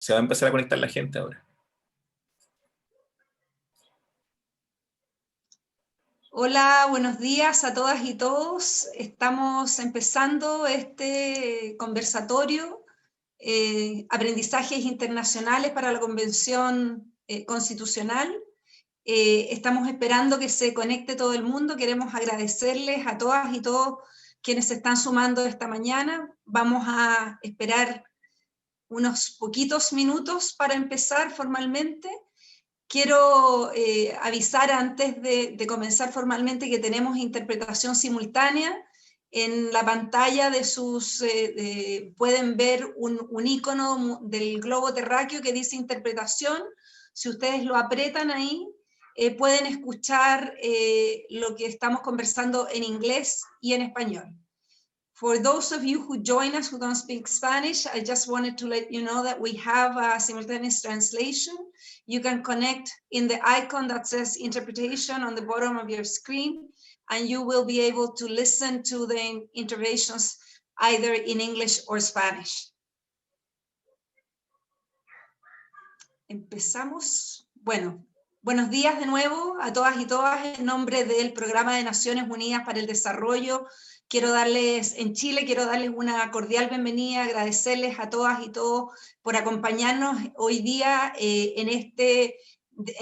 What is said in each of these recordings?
Se va a empezar a conectar la gente ahora. Hola, buenos días a todas y todos. Estamos empezando este conversatorio, Aprendizajes Internacionales para la Convención Constitucional. Estamos esperando que se conecte todo el mundo. Queremos agradecerles a todas y todos quienes se están sumando esta mañana. Vamos a esperar unos poquitos minutos para empezar formalmente. Quiero avisar antes de comenzar formalmente que tenemos interpretación simultánea. En la pantalla de sus, pueden ver un icono del globo terráqueo que dice interpretación. Si ustedes lo aprietan ahí, pueden escuchar lo que estamos conversando en inglés y en español. For those of you who join us who don't speak Spanish, I just wanted to let you know that we have a simultaneous translation. You can connect in the icon that says interpretation on the bottom of your screen, and you will be able to listen to the interventions either in English or Spanish. Empezamos. Bueno, buenos días de nuevo a todas y todas. En nombre del Programa de Naciones Unidas para el Desarrollo, quiero darles una cordial bienvenida, agradecerles a todas y todos por acompañarnos hoy día en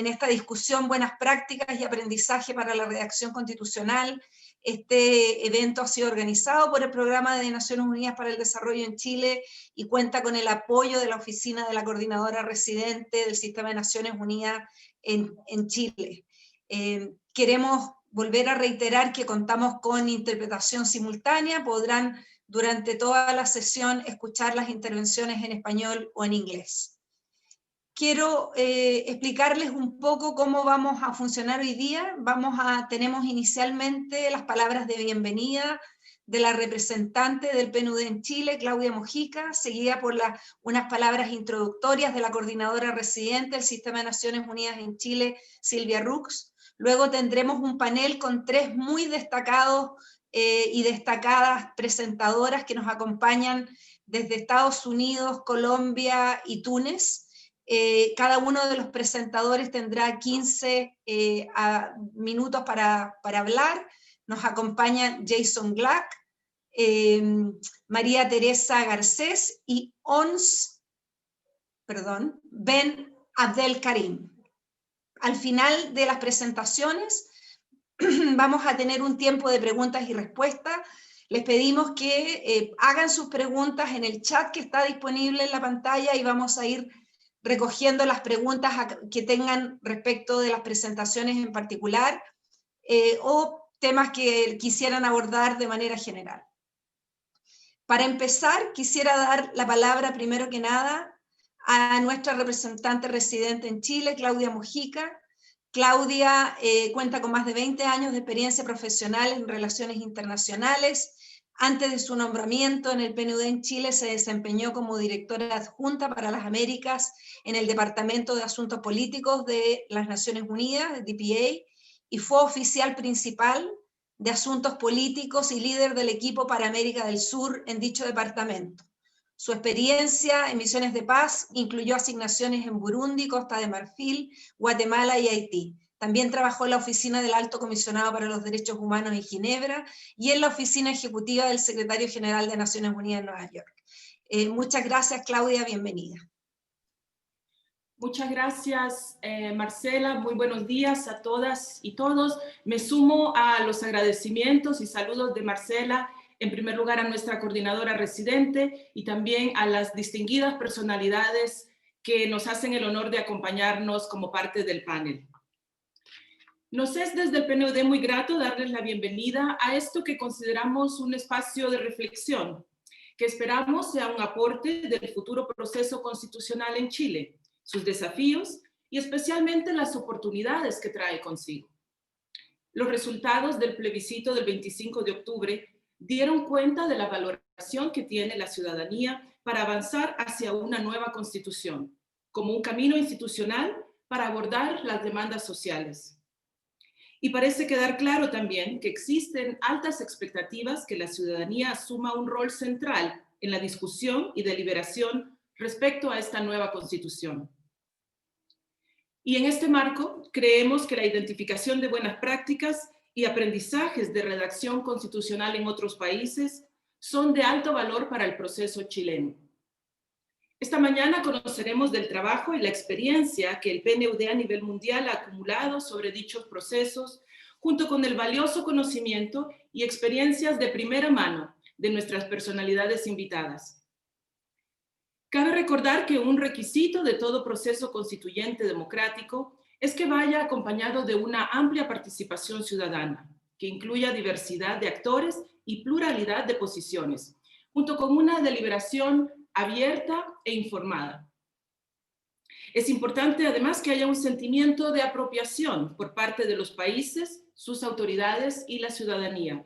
esta discusión Buenas Prácticas y Aprendizaje para la Redacción Constitucional. Este evento ha sido organizado por el Programa de Naciones Unidas para el Desarrollo en Chile y cuenta con el apoyo de la Oficina de la Coordinadora Residente del Sistema de Naciones Unidas en Chile. Queremos volver a reiterar que contamos con interpretación simultánea. Podrán durante toda la sesión escuchar las intervenciones en español o en inglés. Quiero explicarles un poco cómo vamos a funcionar hoy día. Tenemos inicialmente las palabras de bienvenida de la representante del PNUD en Chile, Claudia Mojica, seguida por unas palabras introductorias de la coordinadora residente del Sistema de Naciones Unidas en Chile, Silvia Rux. Luego tendremos un panel con tres muy destacados y destacadas presentadoras que nos acompañan desde Estados Unidos, Colombia y Túnez. Cada uno de los presentadores tendrá 15 minutos para Ben Abdelkarim. Al final de las presentaciones vamos a tener un tiempo de preguntas y respuestas. Les pedimos que hagan sus preguntas en el chat que está disponible en la pantalla y vamos a ir recogiendo las preguntas que tengan respecto de las presentaciones en particular o temas que quisieran abordar de manera general. Para empezar, quisiera dar la palabra primero que nada a nuestra representante residente en Chile, Claudia Mojica. Claudia cuenta con más de 20 años de experiencia profesional en relaciones internacionales. Antes de su nombramiento en el PNUD en Chile se desempeñó como directora adjunta para las Américas en el Departamento de Asuntos Políticos de las Naciones Unidas, DPA, y fue oficial principal de Asuntos Políticos y líder del equipo para América del Sur en dicho departamento. Su experiencia en misiones de paz incluyó asignaciones en Burundi, Costa de Marfil, Guatemala y Haití. También trabajó en la Oficina del Alto Comisionado para los Derechos Humanos en Ginebra y en la Oficina Ejecutiva del Secretario General de Naciones Unidas en Nueva York. Muchas gracias, Claudia, bienvenida. Muchas gracias, Marcela. Muy buenos días a todas y todos. Me sumo a los agradecimientos y saludos de Marcela, en primer lugar a nuestra coordinadora residente y también a las distinguidas personalidades que nos hacen el honor de acompañarnos como parte del panel. Nos es desde el PNUD muy grato darles la bienvenida a esto que consideramos un espacio de reflexión, que esperamos sea un aporte del futuro proceso constitucional en Chile, sus desafíos y especialmente las oportunidades que trae consigo. Los resultados del plebiscito del 25 de octubre dieron cuenta de la valoración que tiene la ciudadanía para avanzar hacia una nueva constitución, como un camino institucional para abordar las demandas sociales. Y parece quedar claro también que existen altas expectativas que la ciudadanía asuma un rol central en la discusión y deliberación respecto a esta nueva Constitución. Y en este marco, creemos que la identificación de buenas prácticas y aprendizajes de redacción constitucional en otros países son de alto valor para el proceso chileno. Esta mañana conoceremos del trabajo y la experiencia que el PNUD a nivel mundial ha acumulado sobre dichos procesos, junto con el valioso conocimiento y experiencias de primera mano de nuestras personalidades invitadas. Cabe recordar que un requisito de todo proceso constituyente democrático es que vaya acompañado de una amplia participación ciudadana, que incluya diversidad de actores y pluralidad de posiciones, junto con una deliberación abierta e informada. Es importante además que haya un sentimiento de apropiación por parte de los países, sus autoridades y la ciudadanía,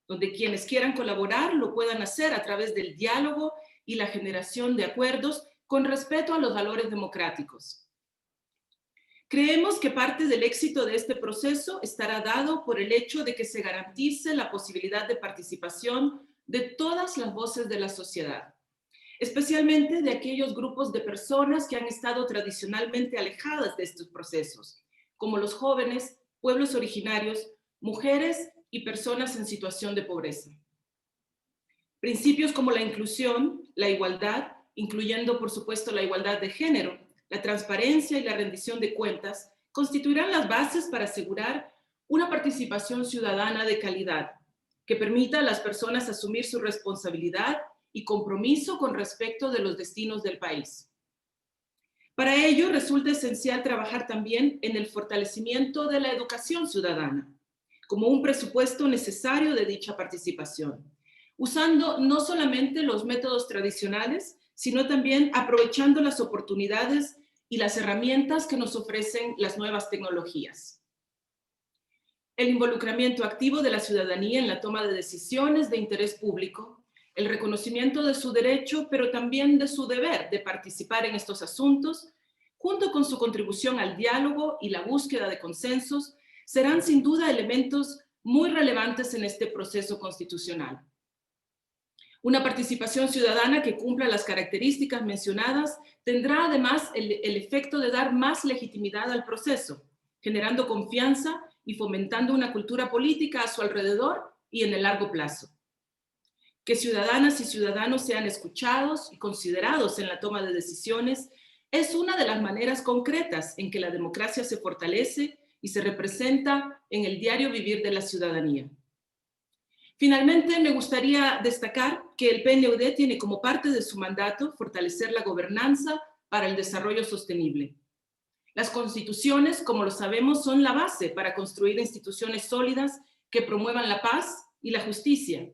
donde quienes quieran colaborar lo puedan hacer a través del diálogo y la generación de acuerdos con respeto a los valores democráticos. Creemos que parte del éxito de este proceso estará dado por el hecho de que se garantice la posibilidad de participación de todas las voces de la sociedad, especialmente de aquellos grupos de personas que han estado tradicionalmente alejadas de estos procesos, como los jóvenes, pueblos originarios, mujeres y personas en situación de pobreza. Principios como la inclusión, la igualdad, incluyendo por supuesto la igualdad de género, la transparencia y la rendición de cuentas, constituirán las bases para asegurar una participación ciudadana de calidad, que permita a las personas asumir su responsabilidad y compromiso con respecto de los destinos del país. Para ello resulta esencial trabajar también en el fortalecimiento de la educación ciudadana, como un presupuesto necesario de dicha participación, usando no solamente los métodos tradicionales, sino también aprovechando las oportunidades y las herramientas que nos ofrecen las nuevas tecnologías. El involucramiento activo de la ciudadanía en la toma de decisiones de interés público, el reconocimiento de su derecho, pero también de su deber de participar en estos asuntos, junto con su contribución al diálogo y la búsqueda de consensos, serán sin duda elementos muy relevantes en este proceso constitucional. Una participación ciudadana que cumpla las características mencionadas tendrá además el efecto de dar más legitimidad al proceso, generando confianza y fomentando una cultura política a su alrededor y en el largo plazo. Que ciudadanas y ciudadanos sean escuchados y considerados en la toma de decisiones es una de las maneras concretas en que la democracia se fortalece y se representa en el diario vivir de la ciudadanía. Finalmente, me gustaría destacar que el PNUD tiene como parte de su mandato fortalecer la gobernanza para el desarrollo sostenible. Las constituciones, como lo sabemos, son la base para construir instituciones sólidas que promuevan la paz y la justicia,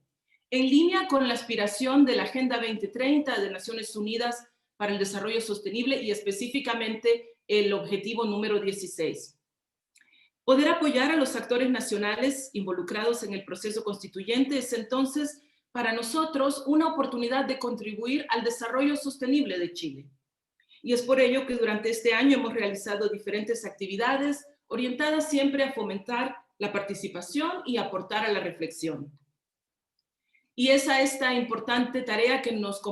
en línea con la aspiración de la Agenda 2030 de Naciones Unidas para el Desarrollo Sostenible y específicamente el objetivo número 16. Poder apoyar a los actores nacionales involucrados en el proceso constituyente es entonces para nosotros una oportunidad de contribuir al desarrollo sostenible de Chile. Y es por ello que durante este año hemos realizado diferentes actividades orientadas siempre a fomentar la participación y aportar a la reflexión. Y es a esta importante tarea que nos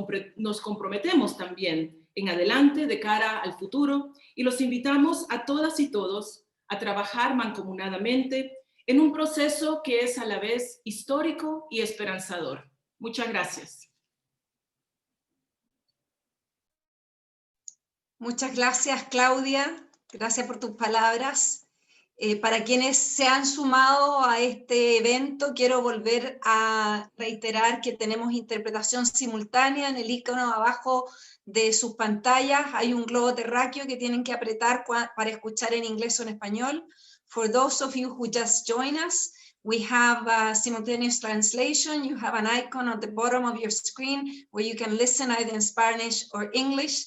comprometemos también en adelante de cara al futuro y los invitamos a todas y todos a trabajar mancomunadamente en un proceso que es a la vez histórico y esperanzador. Muchas gracias. Muchas gracias, Claudia. Gracias por tus palabras. Para quienes se han sumado a este evento, quiero volver a reiterar que tenemos interpretación simultánea. En el icono abajo de sus pantallas hay un globo terráqueo que tienen que apretar para escuchar en inglés o en español. For those of you who just joined us, we have simultaneous translation. You have an icon at the bottom of your screen where you can listen either in Spanish or English.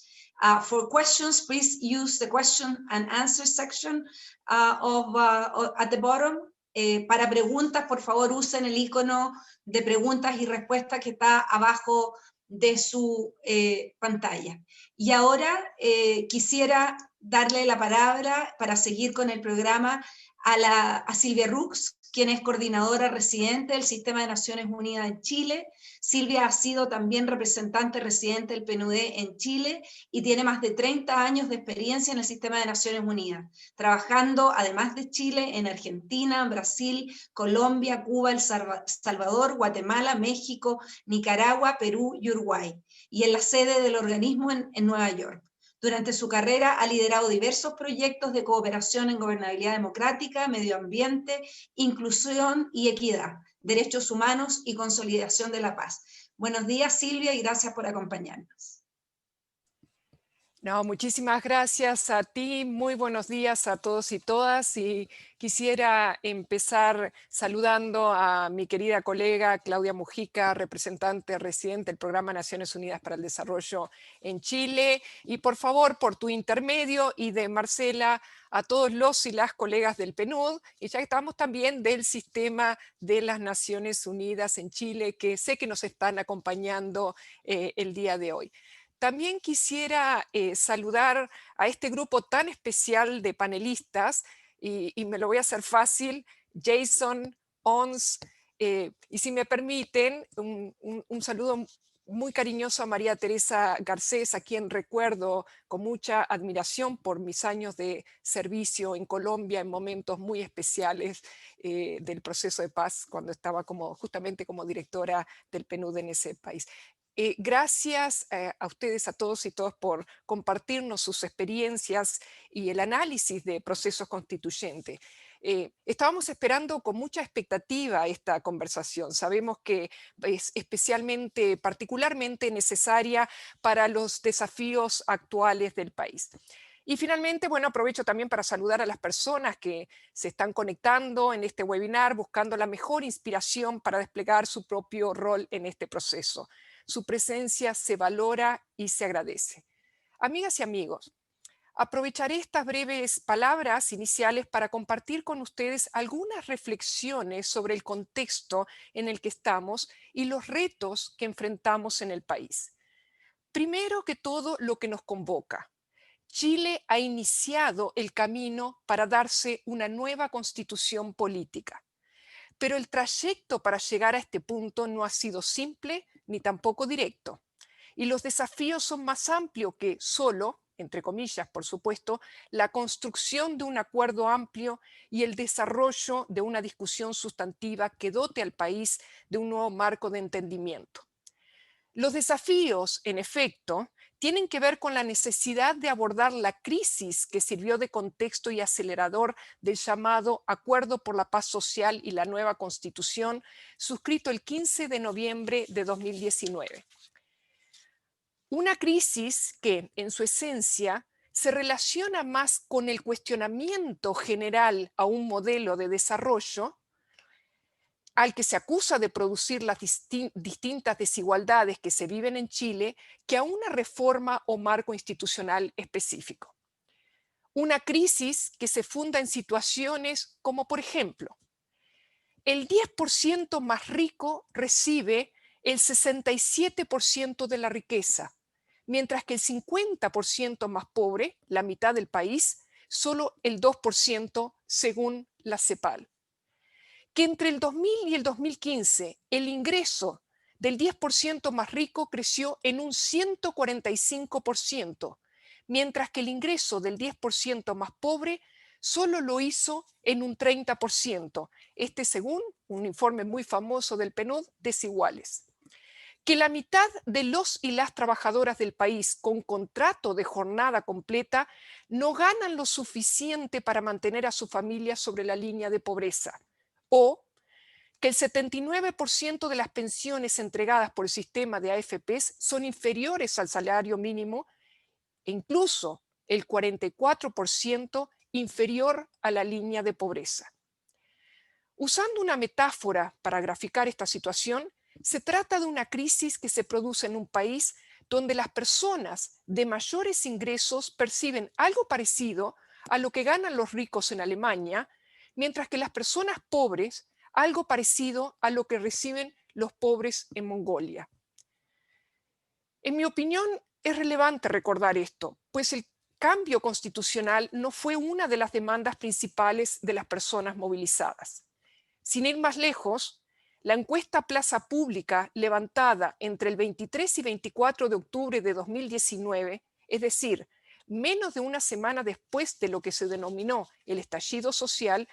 For questions, please use the question and answer section at the bottom. Para preguntas, por favor, usen el icono de preguntas y respuestas que está abajo de su pantalla. Y ahora quisiera darle la palabra para seguir con el programa a Silvia Rux, quien es coordinadora residente del Sistema de Naciones Unidas en Chile. Silvia ha sido también representante residente del PNUD en Chile y tiene más de 30 años de experiencia en el Sistema de Naciones Unidas, trabajando además de Chile en Argentina, Brasil, Colombia, Cuba, El Salvador, Guatemala, México, Nicaragua, Perú y Uruguay, y en la sede del organismo en Nueva York. Durante su carrera ha liderado diversos proyectos de cooperación en gobernabilidad democrática, medio ambiente, inclusión y equidad, derechos humanos y consolidación de la paz. Buenos días, Silvia, y gracias por acompañarnos. No, muchísimas gracias a ti, muy buenos días a todos y todas, y quisiera empezar saludando a mi querida colega Claudia Mujica, representante residente del Programa Naciones Unidas para el Desarrollo en Chile, y por favor, por tu intermedio y de Marcela, a todos los y las colegas del PNUD, y ya estamos también del Sistema de las Naciones Unidas en Chile, que sé que nos están acompañando el día de hoy. También quisiera saludar a este grupo tan especial de panelistas, y me lo voy a hacer fácil: Jason, Ons, y si me permiten, un saludo muy cariñoso a María Teresa Garcés, a quien recuerdo con mucha admiración por mis años de servicio en Colombia en momentos muy especiales del proceso de paz, cuando estaba justamente como directora del PNUD en ese país. Gracias a ustedes, a todos y todas, por compartirnos sus experiencias y el análisis de procesos constituyentes. Estábamos esperando con mucha expectativa esta conversación. Sabemos que es especialmente, particularmente necesaria para los desafíos actuales del país. Y finalmente, bueno, aprovecho también para saludar a las personas que se están conectando en este webinar, buscando la mejor inspiración para desplegar su propio rol en este proceso. Su presencia se valora y se agradece. Amigas y amigos, aprovecharé estas breves palabras iniciales para compartir con ustedes algunas reflexiones sobre el contexto en el que estamos y los retos que enfrentamos en el país. Primero que todo, lo que nos convoca. Chile ha iniciado el camino para darse una nueva constitución política. Pero el trayecto para llegar a este punto no ha sido simple ni tampoco directo. Y los desafíos son más amplios que solo, entre comillas, por supuesto, la construcción de un acuerdo amplio y el desarrollo de una discusión sustantiva que dote al país de un nuevo marco de entendimiento. Los desafíos, en efecto, tienen que ver con la necesidad de abordar la crisis que sirvió de contexto y acelerador del llamado Acuerdo por la Paz Social y la Nueva Constitución, suscrito el 15 de noviembre de 2019. Una crisis que, en su esencia, se relaciona más con el cuestionamiento general a un modelo de desarrollo al que se acusa de producir las distintas desigualdades que se viven en Chile, que a una reforma o marco institucional específico. Una crisis que se funda en situaciones como, por ejemplo, el 10% más rico recibe el 67% de la riqueza, mientras que el 50% más pobre, la mitad del país, solo el 2% según la CEPAL. Que entre el 2000 y el 2015 el ingreso del 10% más rico creció en un 145%, mientras que el ingreso del 10% más pobre solo lo hizo en un 30%, según un informe muy famoso del PNUD, Desiguales. Que la mitad de los y las trabajadoras del país con contrato de jornada completa no ganan lo suficiente para mantener a su familia sobre la línea de pobreza. O que el 79% de las pensiones entregadas por el sistema de AFPs son inferiores al salario mínimo e incluso el 44% inferior a la línea de pobreza. Usando una metáfora para graficar esta situación, se trata de una crisis que se produce en un país donde las personas de mayores ingresos perciben algo parecido a lo que ganan los ricos en Alemania, mientras que las personas pobres algo parecido a lo que reciben los pobres en Mongolia. En mi opinión, es relevante recordar esto, pues el cambio constitucional no fue una de las demandas principales de las personas movilizadas. Sin ir más lejos, la encuesta Plaza Pública levantada entre el 23 y 24 de octubre de 2019, es decir, menos de una semana después de lo que se denominó el estallido social,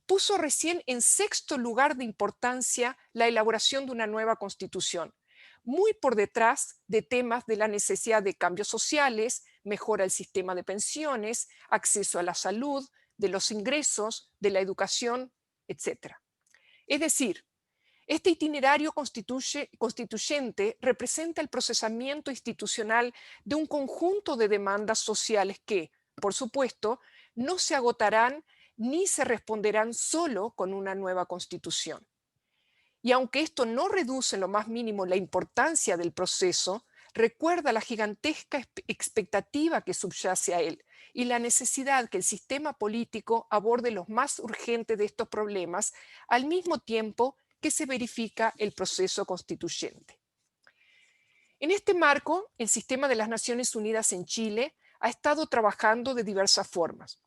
puso recién en 6º lugar de importancia la elaboración de una nueva constitución, muy por detrás de temas de la necesidad de cambios sociales, mejora del sistema de pensiones, acceso a la salud, de los ingresos, de la educación, etc. Es decir, este itinerario constituyente representa el procesamiento institucional de un conjunto de demandas sociales que, por supuesto, no se agotarán ni se responderán solo con una nueva constitución. Y aunque esto no reduce en lo más mínimo la importancia del proceso, recuerda la gigantesca expectativa que subyace a él y la necesidad que el sistema político aborde los más urgentes de estos problemas al mismo tiempo que se verifica el proceso constituyente. En este marco, el sistema de las Naciones Unidas en Chile ha estado trabajando de diversas formas.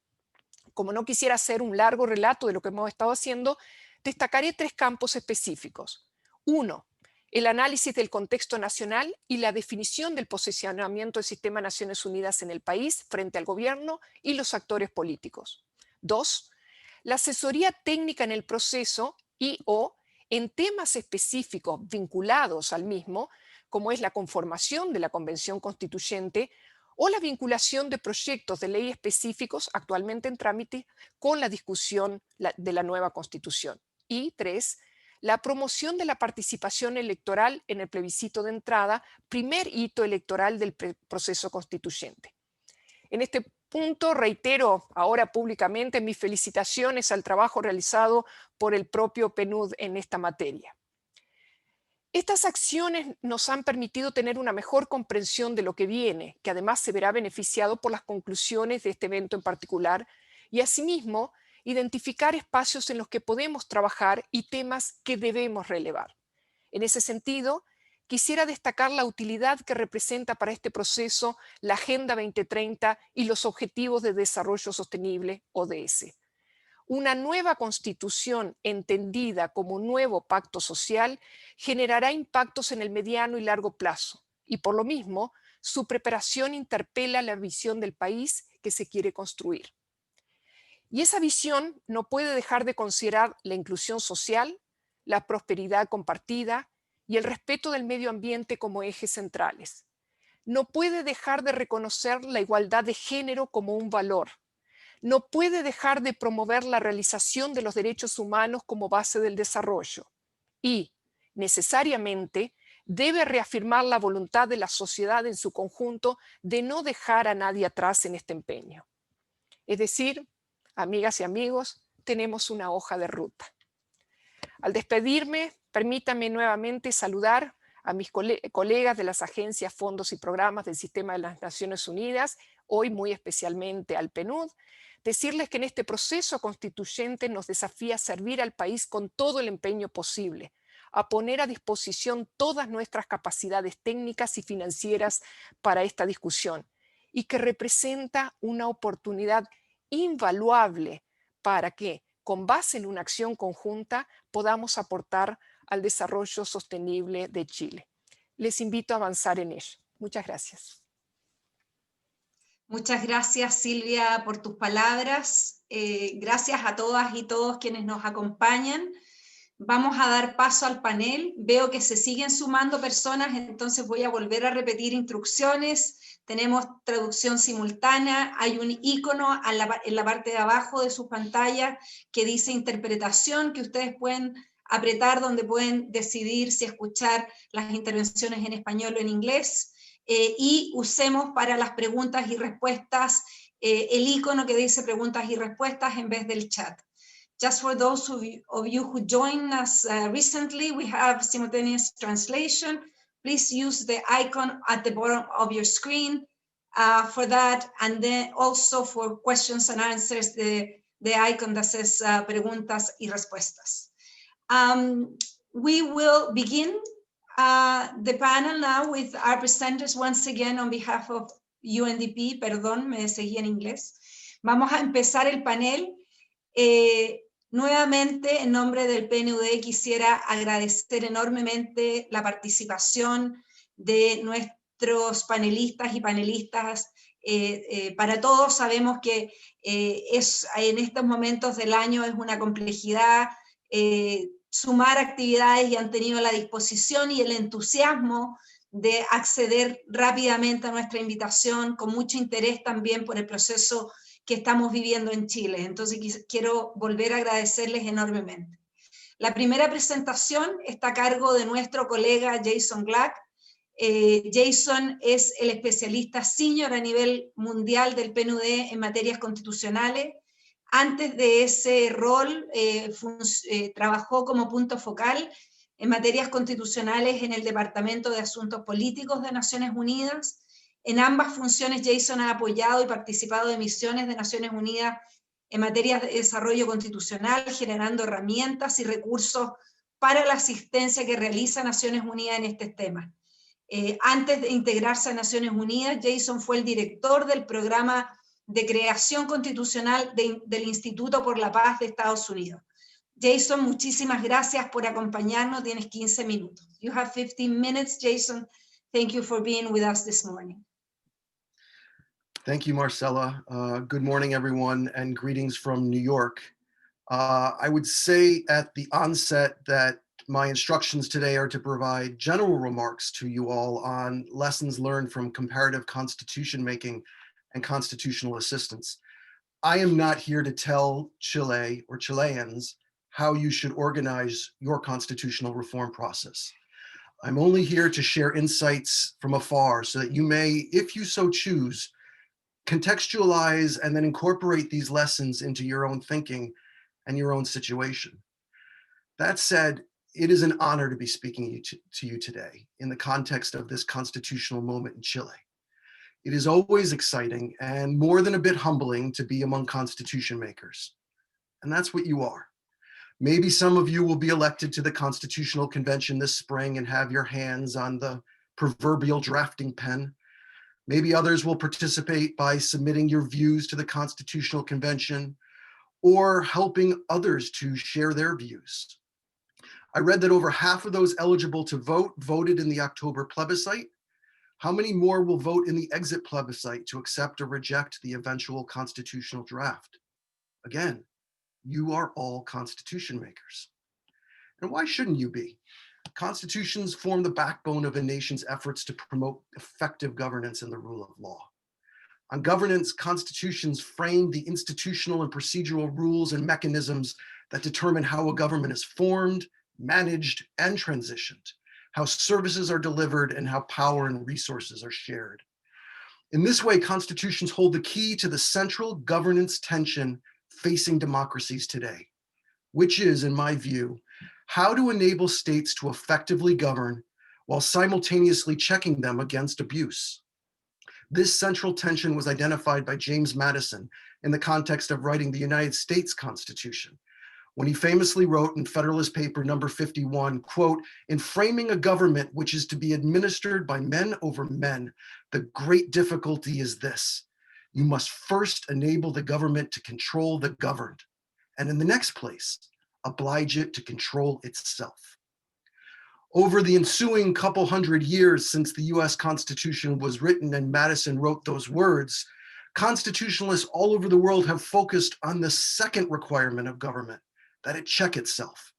Como no quisiera hacer un largo relato de lo que hemos estado haciendo, destacaré 3 campos específicos. 1. El análisis del contexto nacional y la definición del posicionamiento del sistema de Naciones Unidas en el país frente al gobierno y los actores políticos. 2. La asesoría técnica en el proceso y/o en temas específicos vinculados al mismo, como es la conformación de la Convención Constituyente o la vinculación de proyectos de ley específicos actualmente en trámite con la discusión de la nueva Constitución. Y 3, la promoción de la participación electoral en el plebiscito de entrada, primer hito electoral del proceso constituyente. En este punto reitero ahora públicamente mis felicitaciones al trabajo realizado por el propio PNUD en esta materia. Estas acciones nos han permitido tener una mejor comprensión de lo que viene, que además se verá beneficiado por las conclusiones de este evento en particular, y asimismo identificar espacios en los que podemos trabajar y temas que debemos relevar. En ese sentido, quisiera destacar la utilidad que representa para este proceso la Agenda 2030 y los Objetivos de Desarrollo Sostenible, ODS. Una nueva constitución entendida como un nuevo pacto social generará impactos en el mediano y largo plazo y por lo mismo su preparación interpela la visión del país que se quiere construir. Y esa visión no puede dejar de considerar la inclusión social, la prosperidad compartida y el respeto del medio ambiente como ejes centrales. No puede dejar de reconocer la igualdad de género como un valor. No puede dejar de promover la realización de los derechos humanos como base del desarrollo. Y, necesariamente, debe reafirmar la voluntad de la sociedad en su conjunto de no dejar a nadie atrás en este empeño. Es decir, amigas y amigos, tenemos una hoja de ruta. Al despedirme, permítanme nuevamente saludar a mis colegas de las agencias, fondos y programas del Sistema de las Naciones Unidas, hoy muy especialmente al PNUD, decirles que en este proceso constituyente nos desafía a servir al país con todo el empeño posible, a poner a disposición todas nuestras capacidades técnicas y financieras para esta discusión, y que representa una oportunidad invaluable para que, con base en una acción conjunta, podamos aportar al desarrollo sostenible de Chile. Les invito a avanzar en ello. Muchas gracias. Muchas gracias, Silvia, por tus palabras. Gracias a todas y todos quienes nos acompañan. Vamos a dar paso al panel. Veo que se siguen sumando personas, entonces voy a volver a repetir instrucciones. Tenemos traducción simultánea. Hay un icono en la parte de abajo de su pantalla que dice interpretación, que ustedes pueden apretar, donde pueden decidir si escuchar las intervenciones en español o en inglés. Y usemos para las preguntas y respuestas el icono que dice preguntas y respuestas en vez del chat. Just for those of you who joined us recently, we have simultaneous translation. Please use the icon at the bottom of your screen for that, and then also for questions and answers, the icon that says preguntas y respuestas. We will begin the panel now with our presenters once again on behalf of UNDP. Perdón, me seguí en inglés. Vamos a empezar el panel. Nuevamente, en nombre del PNUD, quisiera agradecer enormemente la participación de nuestros panelistas y panelistas. Para todos sabemos que en estos momentos del año es una complejidad sumar actividades, y han tenido la disposición y el entusiasmo de acceder rápidamente a nuestra invitación, con mucho interés también por el proceso que estamos viviendo en Chile. Entonces quiero volver a agradecerles enormemente. La primera presentación está a cargo de nuestro colega Jason Glack. Jason es el especialista senior a nivel mundial del PNUD en materias constitucionales. Antes de ese rol trabajó como punto focal en materias constitucionales en el Departamento de Asuntos Políticos de Naciones Unidas. En ambas funciones, Jason ha apoyado y participado de misiones de Naciones Unidas en materia de desarrollo constitucional, generando herramientas y recursos para la asistencia que realiza Naciones Unidas en este tema. Antes de integrarse a Naciones Unidas, Jason fue el director del programa de creación constitucional del Instituto por la Paz de Estados Unidos. Jason, muchísimas gracias por acompañarnos. Tienes 15 minutos. You have 15 minutes, Jason. Thank you for being with us this morning. Thank you, Marcela. Good morning, everyone, and greetings from New York. I would say at the onset that my instructions today are to provide general remarks to you all on lessons learned from comparative constitution making and constitutional assistance. I am not here to tell Chile or Chileans how you should organize your constitutional reform process. I'm only here to share insights from afar so that you may, if you so choose, contextualize and then incorporate these lessons into your own thinking and your own situation. That said, it is an honor to be speaking to you today in the context of this constitutional moment in Chile. It is always exciting and more than a bit humbling to be among constitution makers. And that's what you are. Maybe some of you will be elected to the Constitutional Convention this spring and have your hands on the proverbial drafting pen. Maybe others will participate by submitting your views to the Constitutional Convention or helping others to share their views. I read that over half of those eligible to vote voted in the October plebiscite. How many more will vote in the exit plebiscite to accept or reject the eventual constitutional draft? Again, you are all constitution makers. And why shouldn't you be? Constitutions form the backbone of a nation's efforts to promote effective governance and the rule of law. On governance, constitutions frame the institutional and procedural rules and mechanisms that determine how a government is formed, managed, and transitioned, how services are delivered, and how power and resources are shared. In this way, constitutions hold the key to the central governance tension facing democracies today, which is, in my view, how to enable states to effectively govern while simultaneously checking them against abuse. This central tension was identified by James Madison in the context of writing the United States Constitution, when he famously wrote in Federalist Paper number 51, quote, "In framing a government which is to be administered by men over men, the great difficulty is this: you must first enable the government to control the governed, and in the next place, oblige it to control itself." Over the ensuing couple hundred years since the US Constitution was written and Madison wrote those words, constitutionalists all over the world have focused on the second requirement of government, that it check itself.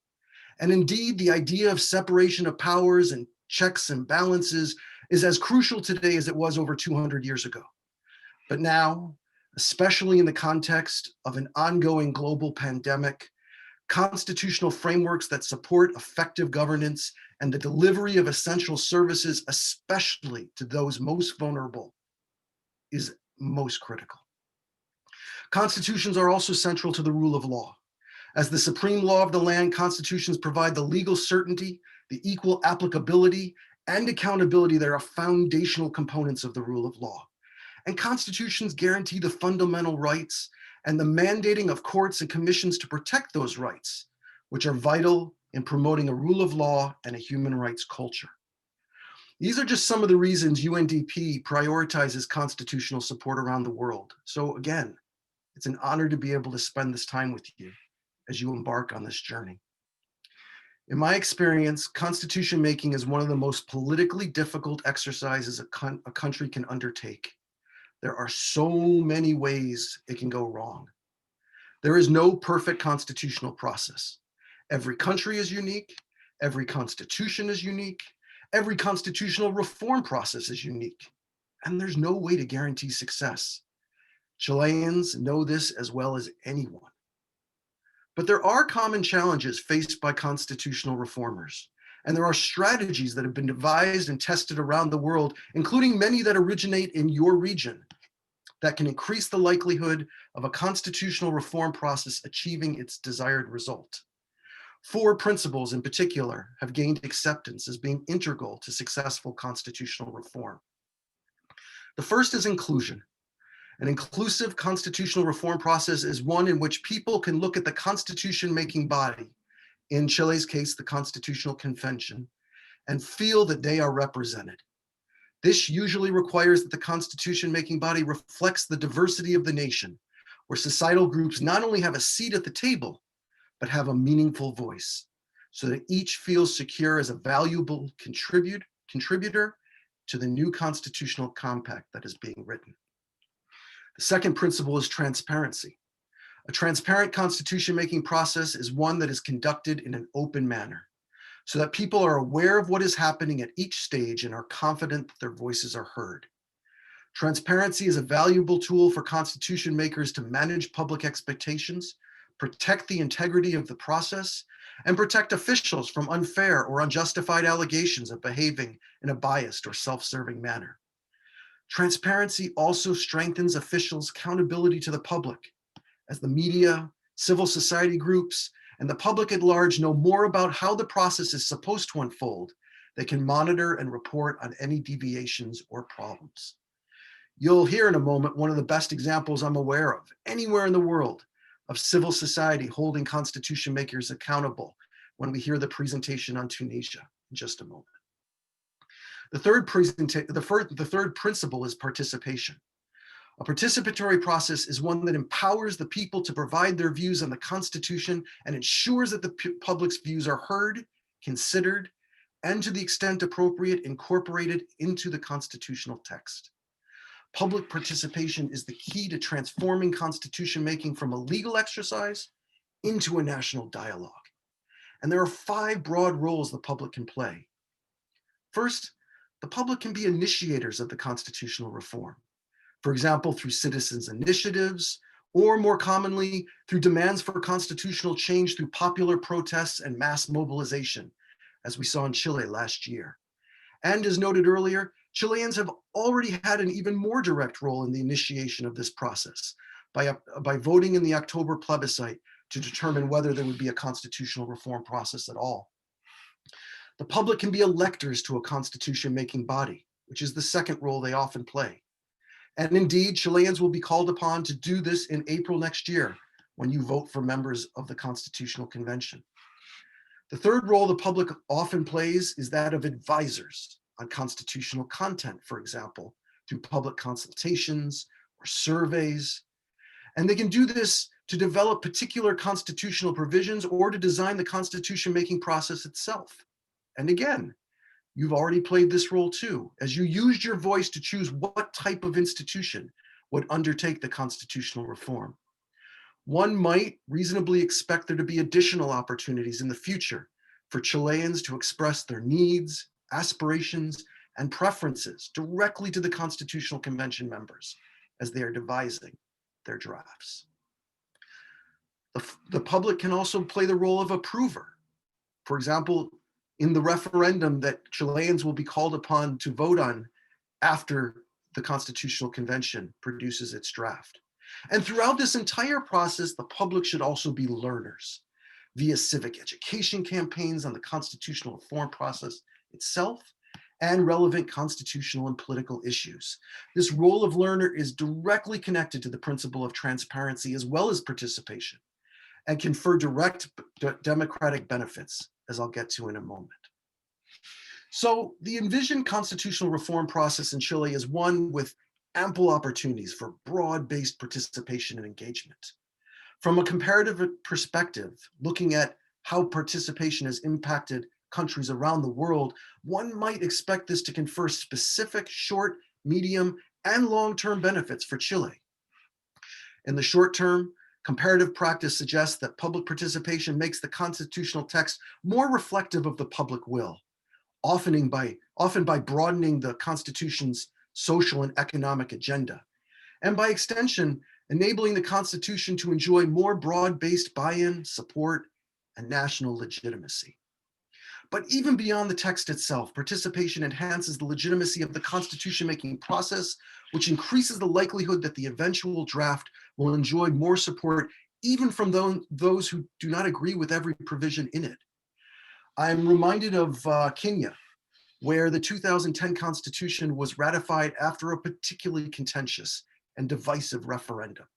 And indeed, the idea of separation of powers and checks and balances is as crucial today as it was over 200 years ago. But now, especially in the context of an ongoing global pandemic, constitutional frameworks that support effective governance and the delivery of essential services, especially to those most vulnerable, is most critical. Constitutions are also central to the rule of law. As the supreme law of the land, constitutions provide the legal certainty, the equal applicability, and accountability that are foundational components of the rule of law. And constitutions guarantee the fundamental rights and the mandating of courts and commissions to protect those rights, which are vital in promoting a rule of law and a human rights culture. These are just some of the reasons UNDP prioritizes constitutional support around the world. So again, it's an honor to be able to spend this time with you as you embark on this journey. In my experience, constitution making is one of the most politically difficult exercises a country can undertake. There are so many ways it can go wrong. There is no perfect constitutional process. Every country is unique. Every constitution is unique. Every constitutional reform process is unique. And there's no way to guarantee success. Chileans know this as well as anyone. But there are common challenges faced by constitutional reformers, and there are strategies that have been devised and tested around the world, including many that originate in your region, that can increase the likelihood of a constitutional reform process achieving its desired result. 4 principles in particular have gained acceptance as being integral to successful constitutional reform. The first is inclusion. An inclusive constitutional reform process is one in which people can look at the constitution-making body, in Chile's case, the Constitutional Convention, and feel that they are represented. This usually requires that the constitution-making body reflects the diversity of the nation, where societal groups not only have a seat at the table, but have a meaningful voice, so that each feels secure as a valuable contributor to the new constitutional compact that is being written. The second principle is transparency. A transparent constitution-making process is one that is conducted in an open manner, so that people are aware of what is happening at each stage and are confident that their voices are heard. Transparency is a valuable tool for constitution makers to manage public expectations, protect the integrity of the process, and protect officials from unfair or unjustified allegations of behaving in a biased or self-serving manner. Transparency also strengthens officials' accountability to the public, as the media, civil society groups, and the public at large know more about how the process is supposed to unfold. They can monitor and report on any deviations or problems. You'll hear in a moment one of the best examples I'm aware of anywhere in the world of civil society holding constitution makers accountable when we hear the presentation on Tunisia in just a moment. The third principle is participation. A participatory process is one that empowers the people to provide their views on the Constitution and ensures that the public's views are heard, considered, and to the extent appropriate, incorporated into the constitutional text. Public participation is the key to transforming constitution making from a legal exercise into a national dialogue. And there are 5 broad roles the public can play. First, the public can be initiators of the constitutional reform. For example, through citizens' initiatives, or more commonly, through demands for constitutional change through popular protests and mass mobilization, as we saw in Chile last year. And as noted earlier, Chileans have already had an even more direct role in the initiation of this process by voting in the October plebiscite to determine whether there would be a constitutional reform process at all. The public can be electors to a constitution-making body, which is the second role they often play. And indeed, Chileans will be called upon to do this in April next year when you vote for members of the Constitutional Convention. The third role the public often plays is that of advisors on constitutional content, for example, through public consultations or surveys. And they can do this to develop particular constitutional provisions or to design the constitution-making process itself. And again, you've already played this role too, as you used your voice to choose what type of institution would undertake the constitutional reform. One might reasonably expect there to be additional opportunities in the future for Chileans to express their needs, aspirations, and preferences directly to the Constitutional Convention members as they are devising their drafts. The public can also play the role of approver. For example, in the referendum that Chileans will be called upon to vote on after the Constitutional Convention produces its draft. And throughout this entire process, the public should also be learners via civic education campaigns on the constitutional reform process itself and relevant constitutional and political issues. This role of learner is directly connected to the principle of transparency as well as participation and confer direct democratic benefits, as I'll get to in a moment. So the envisioned constitutional reform process in Chile is one with ample opportunities for broad-based participation and engagement. From a comparative perspective, looking at how participation has impacted countries around the world, one might expect this to confer specific short, medium, and long-term benefits for Chile. In the short term, comparative practice suggests that public participation makes the constitutional text more reflective of the public will, often by broadening the Constitution's social and economic agenda, and by extension, enabling the Constitution to enjoy more broad-based buy-in, support, and national legitimacy. But even beyond the text itself, participation enhances the legitimacy of the constitution-making process, which increases the likelihood that the eventual draft will enjoy more support even from those who do not agree with every provision in it. I'm reminded of Kenya, where the 2010 Constitution was ratified after a particularly contentious and divisive referendum.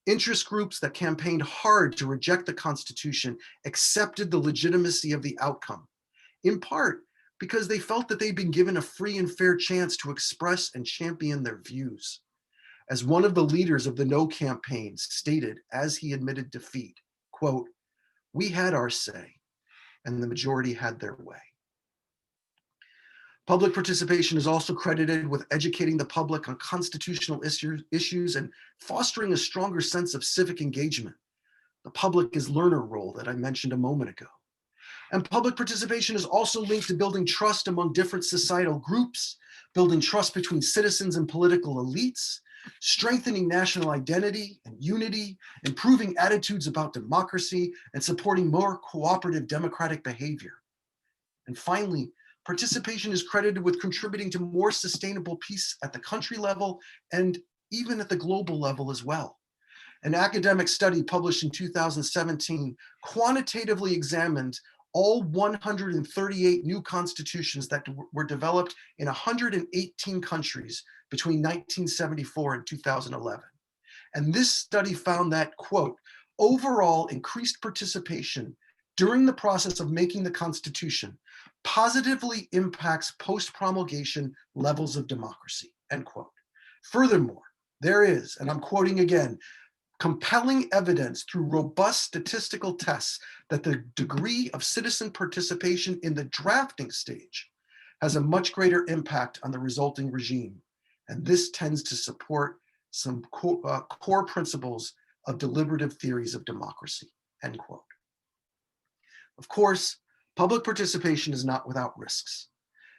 Interest groups that campaigned hard to reject the Constitution accepted the legitimacy of the outcome, in part because they felt that they'd been given a free and fair chance to express and champion their views. As one of the leaders of the No campaign stated as he admitted defeat, quote, "We had our say and the majority had their way." Public participation is also credited with educating the public on constitutional issues and fostering a stronger sense of civic engagement. The public is learner role that I mentioned a moment ago. And public participation is also linked to building trust among different societal groups, building trust between citizens and political elites, strengthening national identity and unity, improving attitudes about democracy, and supporting more cooperative democratic behavior. And finally, participation is credited with contributing to more sustainable peace at the country level and even at the global level as well. An academic study published in 2017 quantitatively examined all 138 new constitutions that were developed in 118 countries between 1974 and 2011. And this study found that, quote, overall increased participation during the process of making the Constitution positively impacts post-promulgation levels of democracy, end quote. Furthermore, there is, and I'm quoting again, compelling evidence through robust statistical tests that the degree of citizen participation in the drafting stage has a much greater impact on the resulting regime. And this tends to support some core principles of deliberative theories of democracy, end quote. Of course, public participation is not without risks.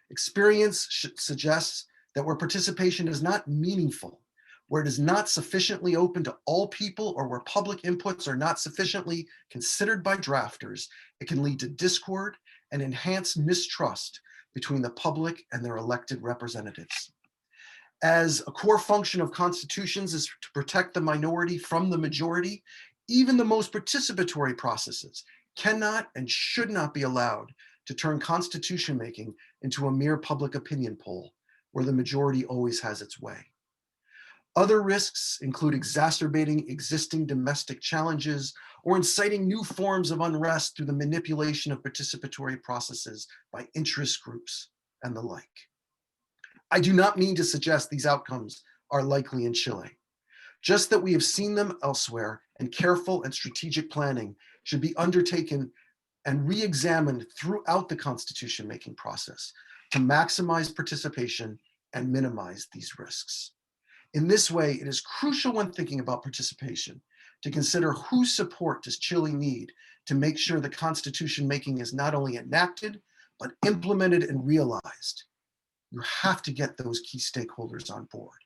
Experience suggests that where participation is not meaningful, where it is not sufficiently open to all people, or where public inputs are not sufficiently considered by drafters, it can lead to discord and enhance mistrust between the public and their elected representatives. As a core function of constitutions is to protect the minority from the majority, even the most participatory processes cannot and should not be allowed to turn constitution making into a mere public opinion poll where the majority always has its way. Other risks include exacerbating existing domestic challenges or inciting new forms of unrest through the manipulation of participatory processes by interest groups and the like. I do not mean to suggest these outcomes are likely in Chile, just that we have seen them elsewhere, and careful and strategic planning should be undertaken and re-examined throughout the constitution-making process to maximize participation and minimize these risks. In this way, it is crucial when thinking about participation to consider whose support does Chile need to make sure the constitution making is not only enacted, but implemented and realized. You have to get those key stakeholders on board.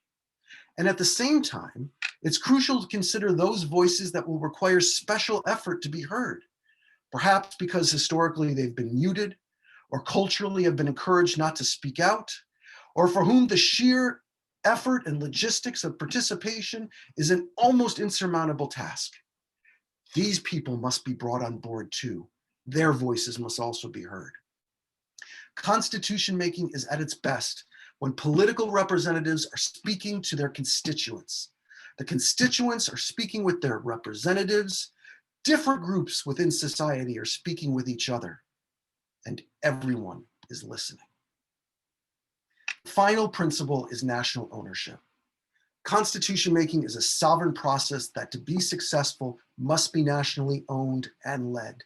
And at the same time, it's crucial to consider those voices that will require special effort to be heard, perhaps because historically they've been muted, or culturally have been encouraged not to speak out, or for whom the sheer effort and logistics of participation is an almost insurmountable task. These people must be brought on board too. Their voices must also be heard. Constitution making is at its best when political representatives are speaking to their constituents. The constituents are speaking with their representatives. Different groups within society are speaking with each other, and everyone is listening. Final principle is national ownership. Constitution making is a sovereign process that, to be successful, must be nationally owned and led.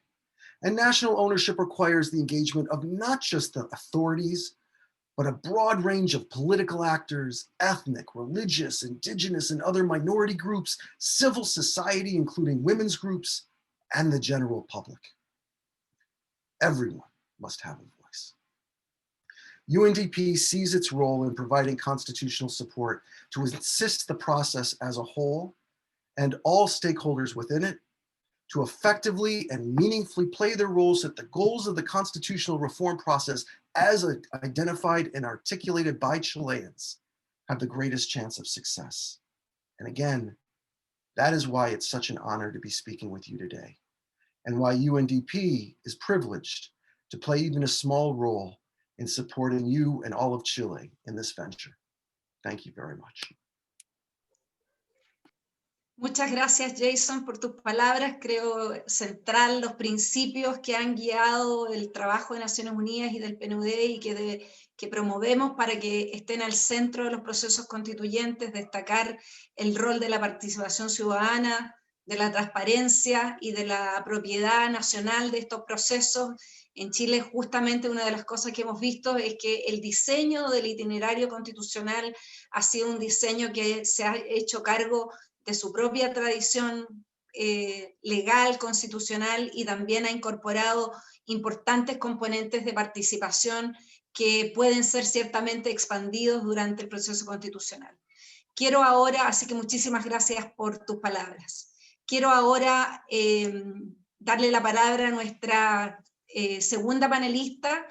And national ownership requires the engagement of not just the authorities, but a broad range of political actors, ethnic, religious, indigenous, and other minority groups, civil society, including women's groups, and the general public. Everyone must have a voice. UNDP sees its role in providing constitutional support to assist the process as a whole and all stakeholders within it to effectively and meaningfully play their roles so that the goals of the constitutional reform process as identified and articulated by Chileans have the greatest chance of success. And again, that is why it's such an honor to be speaking with you today, and why UNDP is privileged to play even a small role in supporting you and all of Chile in this venture. Thank you very much. Muchas gracias, Jason, por tus palabras. Creo central los principios que han guiado el trabajo de Naciones Unidas y del PNUD y que promovemos para que estén al centro de los procesos constituyentes, destacar el rol de la participación ciudadana, de la transparencia y de la propiedad nacional de estos procesos. En Chile, justamente una de las cosas que hemos visto es que el diseño del itinerario constitucional ha sido un diseño que se ha hecho cargo de su propia tradición legal, constitucional, y también ha incorporado importantes componentes de participación que pueden ser ciertamente expandidos durante el proceso constitucional. Quiero ahora, así que muchísimas gracias por tus palabras. Quiero ahora darle la palabra a nuestra segunda panelista.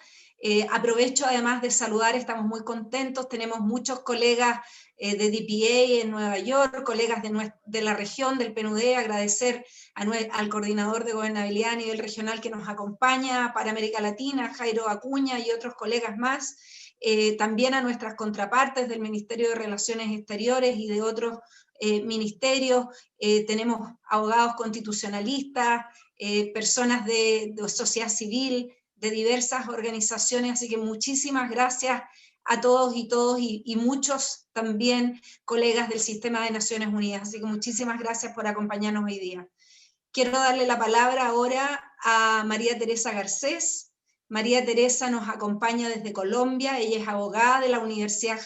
Aprovecho además de saludar, estamos muy contentos, tenemos muchos colegas de DPA en Nueva York, colegas de la región del PNUD, agradecer al coordinador de gobernabilidad a nivel regional que nos acompaña para América Latina, Jairo Acuña, y otros colegas más, también a nuestras contrapartes del Ministerio de Relaciones Exteriores y de otros ministerios. Tenemos abogados constitucionalistas, personas de sociedad civil, de diversas organizaciones, así que muchísimas gracias a todos y muchos también colegas del Sistema de Naciones Unidas, así que muchísimas gracias por acompañarnos hoy día. Quiero darle la palabra ahora a María Teresa Garcés. María Teresa nos acompaña desde Colombia, ella es abogada de la Universidad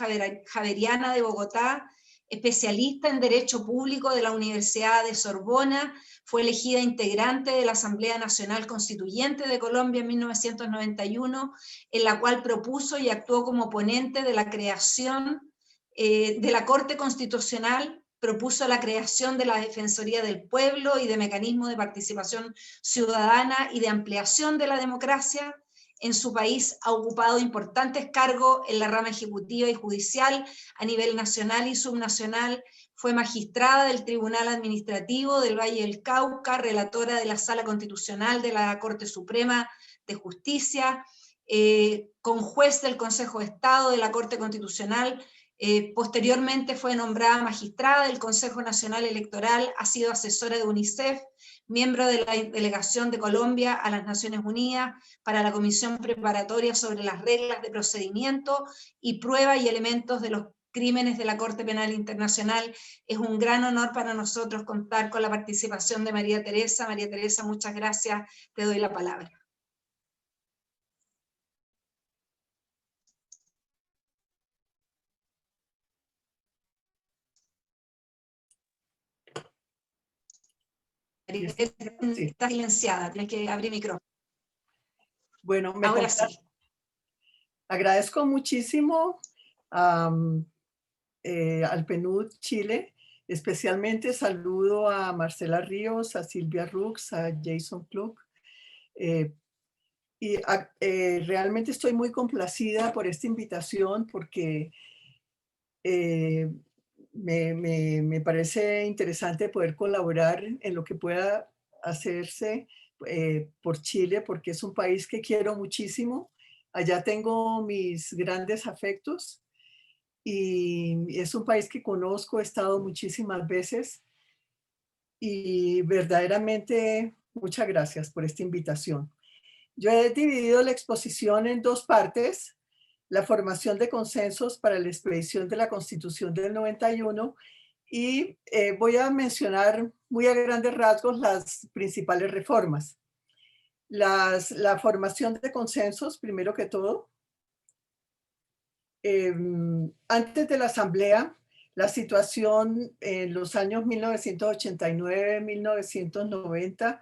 Javeriana de Bogotá, especialista en Derecho Público de la Universidad de Sorbona, fue elegida integrante de la Asamblea Nacional Constituyente de Colombia en 1991, en la cual propuso y actuó como ponente de la creación de la Corte Constitucional, propuso la creación de la Defensoría del Pueblo y de mecanismos de participación ciudadana y de ampliación de la democracia. En su país ha ocupado importantes cargos en la rama ejecutiva y judicial a nivel nacional y subnacional. Fue magistrada del Tribunal Administrativo del Valle del Cauca, relatora de la Sala Constitucional de la Corte Suprema de Justicia, conjuez del Consejo de Estado de la Corte Constitucional. Posteriormente fue nombrada magistrada del Consejo Nacional Electoral, ha sido asesora de UNICEF, miembro de la Delegación de Colombia a las Naciones Unidas para la Comisión Preparatoria sobre las reglas de procedimiento y prueba y elementos de los crímenes de la Corte Penal Internacional. Es un gran honor para nosotros contar con la participación de María Teresa. María Teresa, muchas gracias, te doy la palabra. Está silenciada, tienes que abrir micrófono. Bueno, ahora sí. Agradezco muchísimo al PNUD Chile, especialmente saludo a Marcela Ríos, a Silvia Rux, a Jason Klug, realmente estoy muy complacida por esta invitación porque me parece interesante poder colaborar en lo que pueda hacerse por Chile, porque es un país que quiero muchísimo. Allá tengo mis grandes afectos y es un país que conozco, he estado muchísimas veces y verdaderamente muchas gracias por esta invitación. Yo he dividido la exposición en dos partes. la formación de consensos para la expedición de la Constitución del 91 y voy a mencionar muy a grandes rasgos las principales reformas. La formación de consensos, primero que todo. Antes de la Asamblea, la situación en los años 1989-1990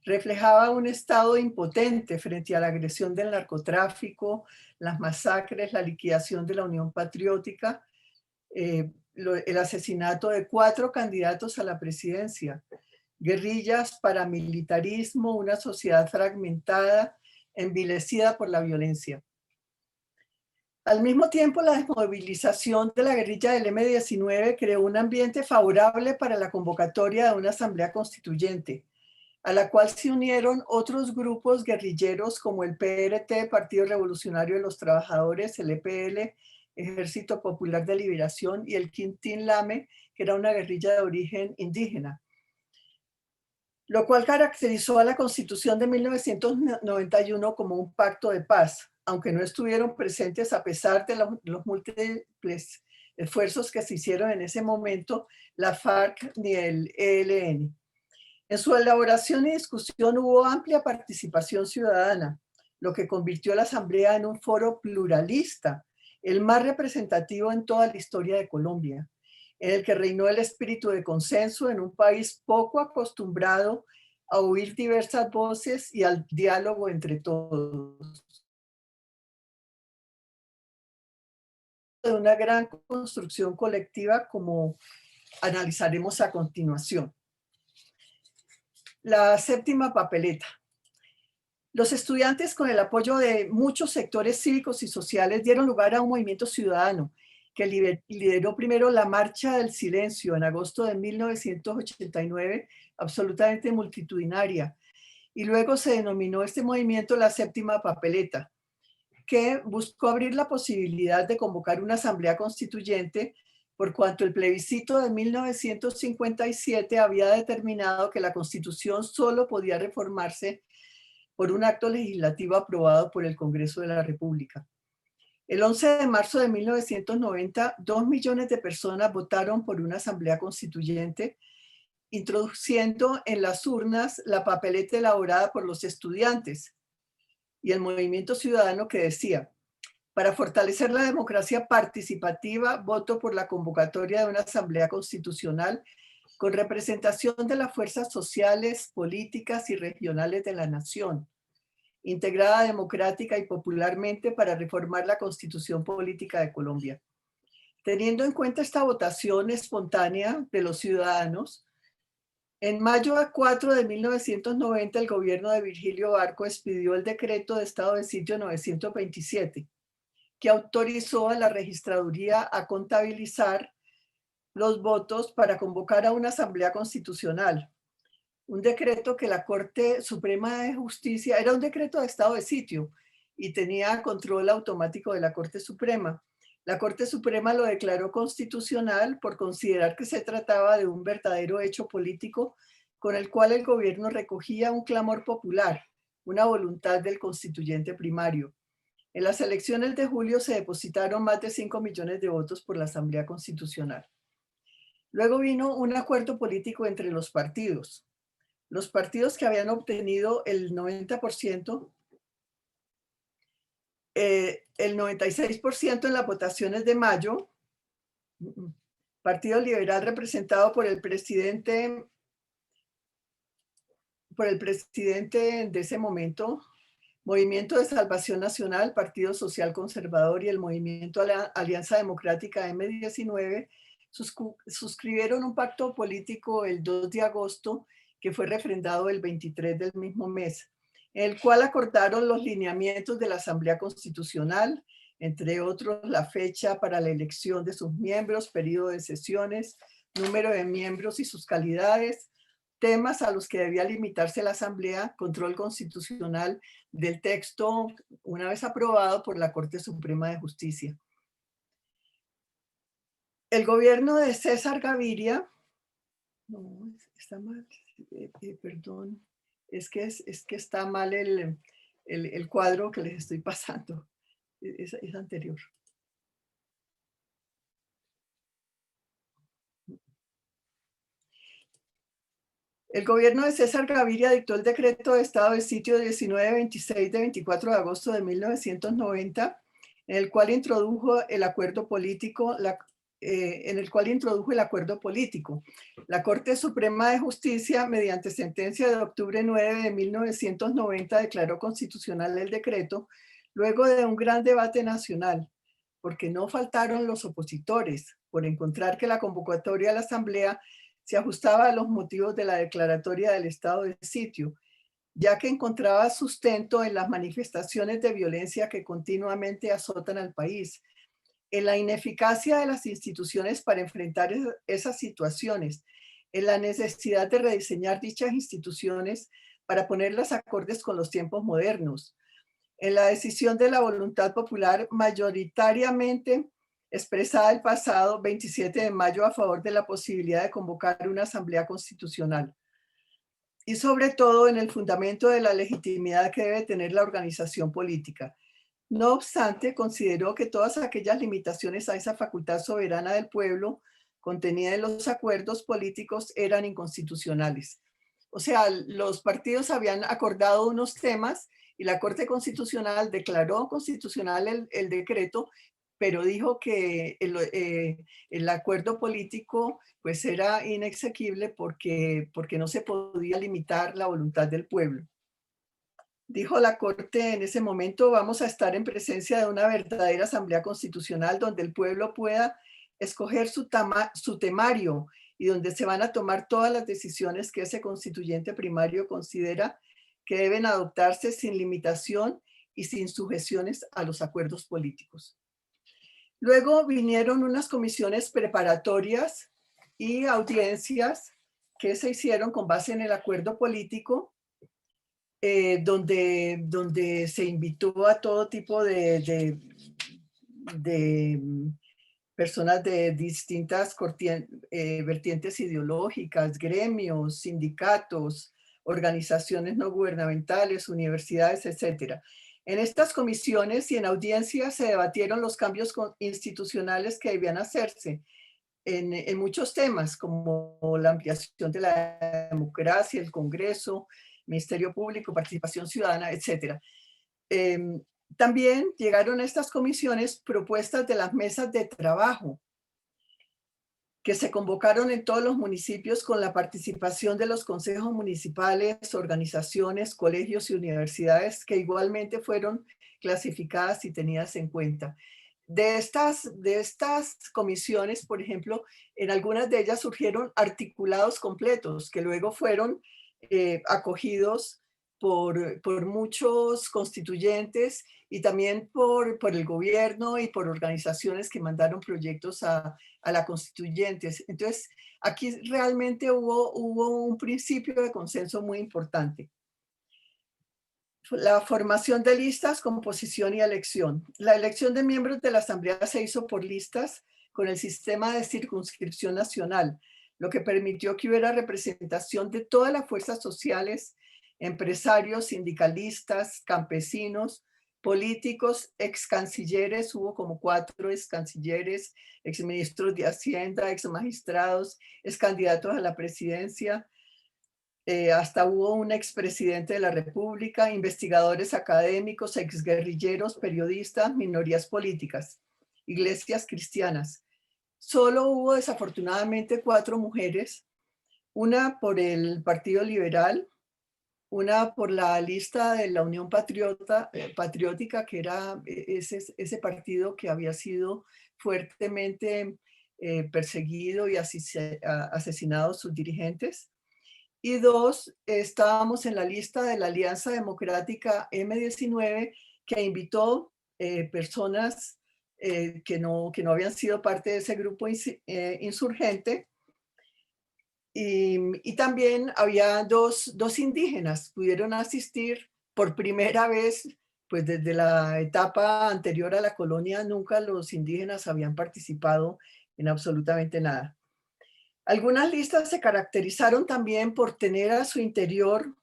reflejaba un estado impotente frente a la agresión del narcotráfico, las masacres, la liquidación de la Unión Patriótica, el asesinato de 4 candidatos a la presidencia, guerrillas, paramilitarismo, una sociedad fragmentada, envilecida por la violencia. Al mismo tiempo, la desmovilización de la guerrilla del M-19 creó un ambiente favorable para la convocatoria de una asamblea constituyente, a la cual se unieron otros grupos guerrilleros como el PRT, Partido Revolucionario de los Trabajadores, el EPL, Ejército Popular de Liberación, y el Quintín Lame, que era una guerrilla de origen indígena, lo cual caracterizó a la Constitución de 1991 como un pacto de paz, aunque no estuvieron presentes a pesar de los múltiples esfuerzos que se hicieron en ese momento la FARC ni el ELN. En su elaboración y discusión hubo amplia participación ciudadana, lo que convirtió a la Asamblea en un foro pluralista, el más representativo en toda la historia de Colombia, en el que reinó el espíritu de consenso en un país poco acostumbrado a oír diversas voces y al diálogo entre todos. De una gran construcción colectiva, como analizaremos a continuación. La séptima papeleta. Los estudiantes, con el apoyo de muchos sectores cívicos y sociales, dieron lugar a un movimiento ciudadano que lideró primero la Marcha del Silencio en agosto de 1989, absolutamente multitudinaria, y luego se denominó este movimiento la Séptima Papeleta, que buscó abrir la posibilidad de convocar una asamblea constituyente por cuanto el plebiscito de 1957 había determinado que la Constitución solo podía reformarse por un acto legislativo aprobado por el Congreso de la República. El 11 de marzo de 1990, 2 millones de personas votaron por una asamblea constituyente, introduciendo en las urnas la papeleta elaborada por los estudiantes y el movimiento ciudadano que decía: para fortalecer la democracia participativa, voto por la convocatoria de una asamblea constitucional con representación de las fuerzas sociales, políticas y regionales de la nación, integrada democrática y popularmente para reformar la Constitución Política de Colombia. Teniendo en cuenta esta votación espontánea de los ciudadanos, en mayo 4 de 1990 el gobierno de Virgilio Barco expidió el decreto de estado de sitio 927, que autorizó a la registraduría a contabilizar los votos para convocar a una asamblea constitucional. Un decreto que la Corte Suprema de Justicia, era un decreto de estado de sitio y tenía control automático de la Corte Suprema. La Corte Suprema lo declaró constitucional por considerar que se trataba de un verdadero hecho político con el cual el gobierno recogía un clamor popular, una voluntad del constituyente primario. En las elecciones de julio se depositaron más de 5 millones de votos por la Asamblea Constitucional. Luego vino un acuerdo político entre los partidos. Los partidos que habían obtenido el 90%, el 96% en las votaciones de mayo, Partido Liberal representado por el presidente de ese momento, Movimiento de Salvación Nacional, Partido Social Conservador y el Movimiento Alianza Democrática M19 suscribieron un pacto político el 2 de agosto que fue refrendado el 23 del mismo mes, en el cual acordaron los lineamientos de la Asamblea Constitucional, entre otros la fecha para la elección de sus miembros, periodo de sesiones, número de miembros y sus calidades, temas a los que debía limitarse la Asamblea, control constitucional del texto una vez aprobado por la Corte Suprema de Justicia. El gobierno de César Gaviria, no, está mal, perdón, es que está mal el cuadro que les estoy pasando. es anterior. El gobierno de César Gaviria dictó el decreto de estado de sitio 1926 de 24 de agosto de 1990, en el cual introdujo el acuerdo político, la Corte Suprema de Justicia, mediante sentencia de octubre 9 de 1990, declaró constitucional el decreto, luego de un gran debate nacional, porque no faltaron los opositores, por encontrar que la convocatoria a la Asamblea se ajustaba a los motivos de la declaratoria del estado de sitio, ya que encontraba sustento en las manifestaciones de violencia que continuamente azotan al país, en la ineficacia de las instituciones para enfrentar esas situaciones, en la necesidad de rediseñar dichas instituciones para ponerlas acordes con los tiempos modernos, en la decisión de la voluntad popular mayoritariamente expresada el pasado 27 de mayo a favor de la posibilidad de convocar una asamblea constitucional, y sobre todo en el fundamento de la legitimidad que debe tener la organización política. No obstante, consideró que todas aquellas limitaciones a esa facultad soberana del pueblo contenida en los acuerdos políticos eran inconstitucionales. O sea, los partidos habían acordado unos temas y la Corte Constitucional declaró constitucional el decreto, pero dijo que el acuerdo político pues era inexequible porque no se podía limitar la voluntad del pueblo. Dijo la Corte en ese momento: vamos a estar en presencia de una verdadera asamblea constitucional donde el pueblo pueda escoger su temario y donde se van a tomar todas las decisiones que ese constituyente primario considera que deben adoptarse sin limitación y sin sujeciones a los acuerdos políticos. Luego vinieron unas comisiones preparatorias y audiencias que se hicieron con base en el acuerdo político, donde se invitó a todo tipo de personas de distintas vertientes ideológicas, gremios, sindicatos, organizaciones no gubernamentales, universidades, etc. En estas comisiones y en audiencias se debatieron los cambios institucionales que debían hacerse en muchos temas, como la ampliación de la democracia, el Congreso, Ministerio Público, participación ciudadana, etc. También llegaron a estas comisiones propuestas de las mesas de trabajo que se convocaron en todos los municipios con la participación de los consejos municipales, organizaciones, colegios y universidades que igualmente fueron clasificadas y tenidas en cuenta. De estas comisiones, por ejemplo, en algunas de ellas surgieron articulados completos que luego fueron acogidos por muchos constituyentes y también por el gobierno y por organizaciones que mandaron proyectos a la constituyentes. Entonces, aquí realmente hubo un principio de consenso muy importante. La formación de listas, composición y elección. La elección de miembros de la Asamblea se hizo por listas con el sistema de circunscripción nacional, lo que permitió que hubiera representación de todas las fuerzas sociales, empresarios, sindicalistas, campesinos, políticos, ex cancilleres, hubo como 4 ex cancilleres, ex ministros de Hacienda, ex magistrados, ex candidatos a la presidencia, hasta hubo un expresidente de la República, investigadores académicos, exguerrilleros, periodistas, minorías políticas, iglesias cristianas. Solo hubo desafortunadamente 4 mujeres, una por el Partido Liberal, una por la lista de la Unión Patriótica, que era ese partido que había sido fuertemente perseguido y asesinado sus dirigentes. Y 2, estábamos en la lista de la Alianza Democrática M19, que invitó personas que no habían sido parte de ese grupo insurgente. Y también había dos indígenas, pudieron asistir por primera vez, pues desde la etapa anterior a la colonia, nunca los indígenas habían participado en absolutamente nada. Algunas listas se caracterizaron también por tener a su interior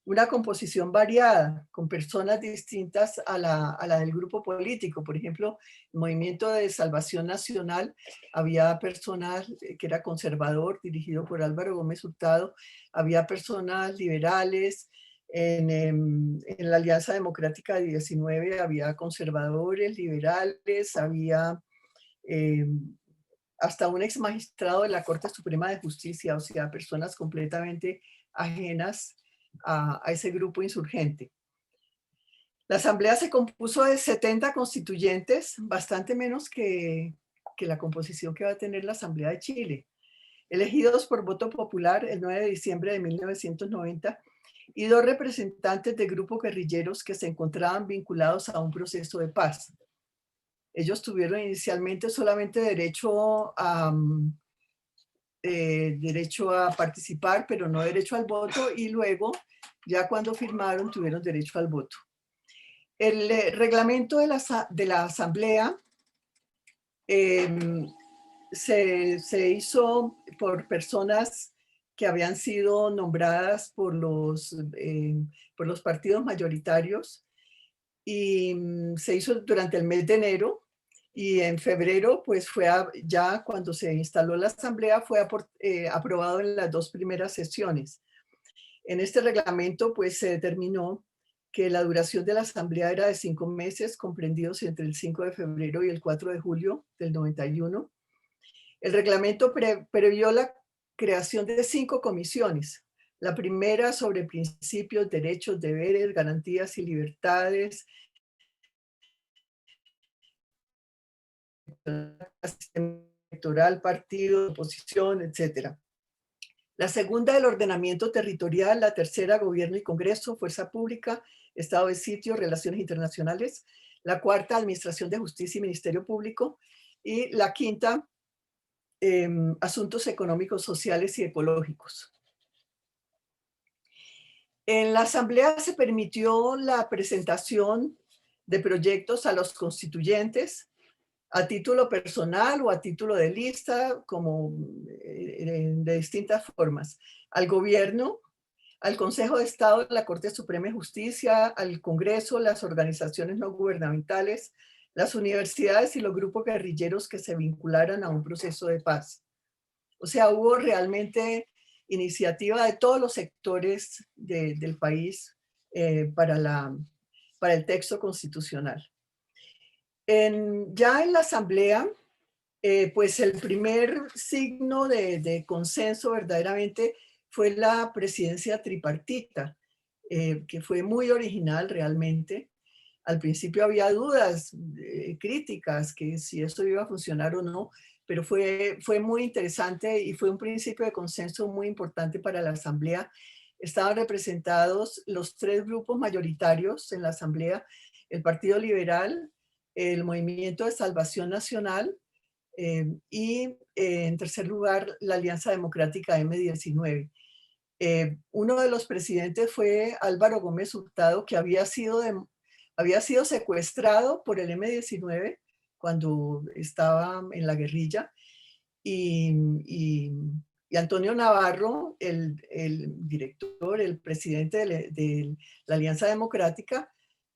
una composición variada, con personas distintas a la del grupo político. Por ejemplo, el Movimiento de Salvación Nacional, había personas que era conservador, dirigido por Álvaro Gómez Hurtado, había personas liberales. En la Alianza Democrática de 19 había conservadores, liberales, había hasta un ex magistrado de la Corte Suprema de Justicia, o sea, personas completamente ajenas a ese grupo insurgente. La asamblea se compuso de 70 constituyentes, bastante menos que la composición que va a tener la Asamblea de Chile, elegidos por voto popular el 9 de diciembre de 1990, y 2 representantes de grupos guerrilleros que se encontraban vinculados a un proceso de paz. Ellos tuvieron inicialmente solamente derecho a participar, pero no derecho al voto, y luego, ya cuando firmaron, tuvieron derecho al voto. El reglamento de la asamblea se hizo por personas que habían sido nombradas por los partidos mayoritarios, y se hizo durante el mes de enero. Y en febrero, pues ya cuando se instaló la asamblea, fue aprobado en las 2 primeras sesiones. En este reglamento, pues se determinó que la duración de la asamblea era de 5 meses, comprendidos entre el 5 de febrero y el 4 de julio del 91. El reglamento previó la creación de 5 comisiones. La primera sobre principios, derechos, deberes, garantías y libertades, sistema electoral, partido, oposición, etc. La segunda, el ordenamiento territorial. La tercera, gobierno y congreso, fuerza pública, estado de sitio, relaciones internacionales. La cuarta, administración de justicia y ministerio público. Y la quinta, asuntos económicos, sociales y ecológicos. En la asamblea se permitió la presentación de proyectos a los constituyentes, a título personal o a título de lista, como de distintas formas, al gobierno, al Consejo de Estado, la Corte Suprema de Justicia, al Congreso, las organizaciones no gubernamentales, las universidades y los grupos guerrilleros que se vincularan a un proceso de paz. O sea, hubo realmente iniciativa de todos los sectores del país para el texto constitucional. Ya en la asamblea, pues el primer signo de consenso verdaderamente fue la presidencia tripartita, que fue muy original realmente. Al principio había dudas, críticas, que si eso iba a funcionar o no, pero fue muy interesante y fue un principio de consenso muy importante para la asamblea. Estaban representados los 3 grupos mayoritarios en la asamblea: el Partido Liberal, el Movimiento de Salvación Nacional y en tercer lugar la Alianza Democrática M19. Uno de los presidentes fue Álvaro Gómez Hurtado, que había sido secuestrado por el M19 cuando estaba en la guerrilla, y Antonio Navarro, el director, el presidente de la Alianza Democrática,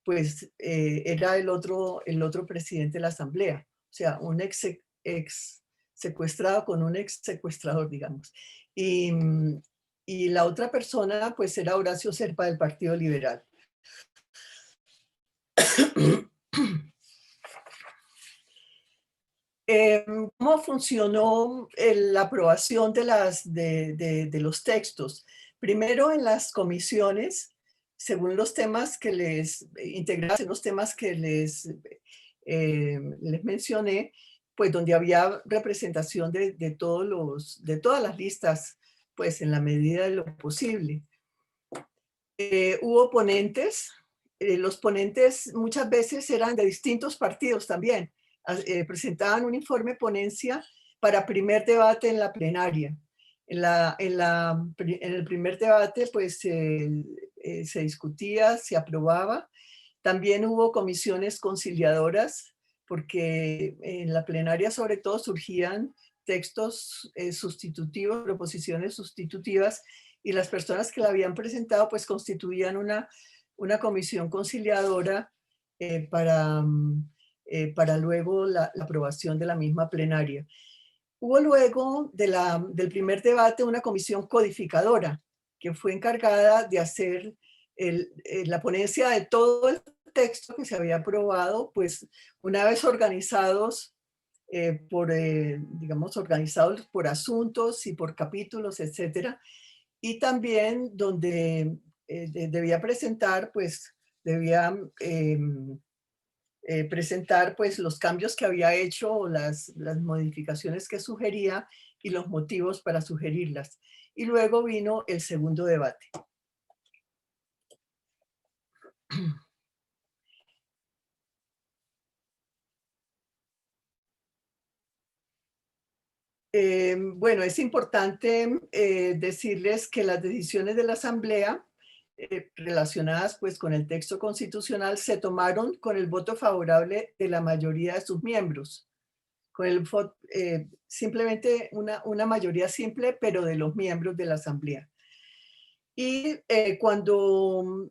pues era el otro presidente de la asamblea, o sea, un ex secuestrado con un ex secuestrador, digamos. Y la otra persona, pues era Horacio Serpa del Partido Liberal. ¿Cómo funcionó la aprobación de los textos? Primero, en las comisiones, según los temas que integrados en los temas que les mencioné, pues donde había representación de todas las listas, pues en la medida de lo posible. Hubo ponentes. Los ponentes muchas veces eran de distintos partidos también. Presentaban un informe ponencia para primer debate en la plenaria. En el primer debate, pues se discutía, se aprobaba. También hubo comisiones conciliadoras, porque en la plenaria sobre todo surgían textos sustitutivos, proposiciones sustitutivas, y las personas que la habían presentado pues constituían una comisión conciliadora para luego la aprobación de la misma plenaria. Hubo luego del primer debate una comisión codificadora que fue encargada de hacer la ponencia de todo el texto que se había aprobado, pues una vez organizados digamos, organizados por asuntos y por capítulos, etcétera, y también donde debía presentar, pues, debía presentar, pues, los cambios que había hecho o las modificaciones que sugería y los motivos para sugerirlas. Y luego vino el segundo debate. Bueno, es importante decirles que las decisiones de la Asamblea relacionadas pues con el texto constitucional se tomaron con el voto favorable de la mayoría de sus miembros, con simplemente una mayoría simple, pero de los miembros de la Asamblea. Y cuando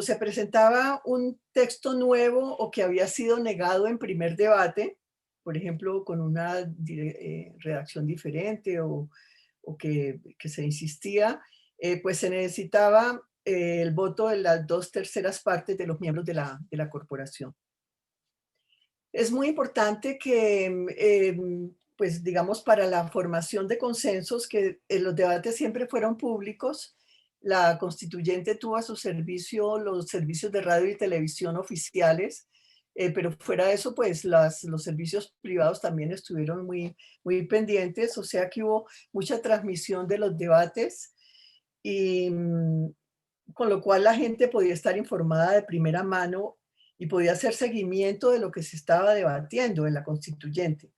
se presentaba un texto nuevo o que había sido negado en primer debate, por ejemplo, con una redacción diferente o que se insistía, pues se necesitaba el voto de las 2/3 partes de los miembros de la corporación. Es muy importante que, pues digamos, para la formación de consensos, que los debates siempre fueron públicos. La constituyente tuvo a su servicio los servicios de radio y televisión oficiales, pero fuera de eso, pues los servicios privados también estuvieron muy pendientes, o sea que hubo mucha transmisión de los debates y con lo cual la gente podía estar informada de primera mano y podía hacer seguimiento de lo que se estaba debatiendo en la constituyente.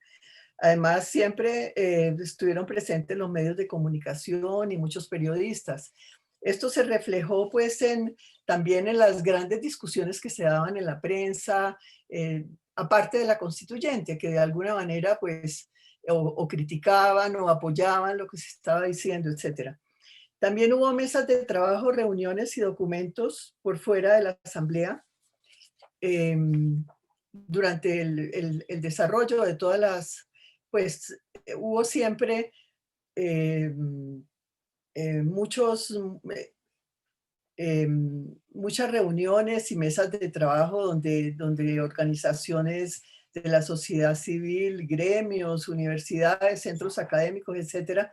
Además, siempre estuvieron presentes los medios de comunicación y muchos periodistas. Esto se reflejó pues también en las grandes discusiones que se daban en la prensa, aparte de la constituyente, que de alguna manera pues o criticaban o apoyaban lo que se estaba diciendo, etcétera. También hubo mesas de trabajo, reuniones y documentos por fuera de la Asamblea durante el desarrollo de todas pues hubo siempre muchas reuniones y mesas de trabajo donde organizaciones de la sociedad civil, gremios, universidades, centros académicos, etcétera,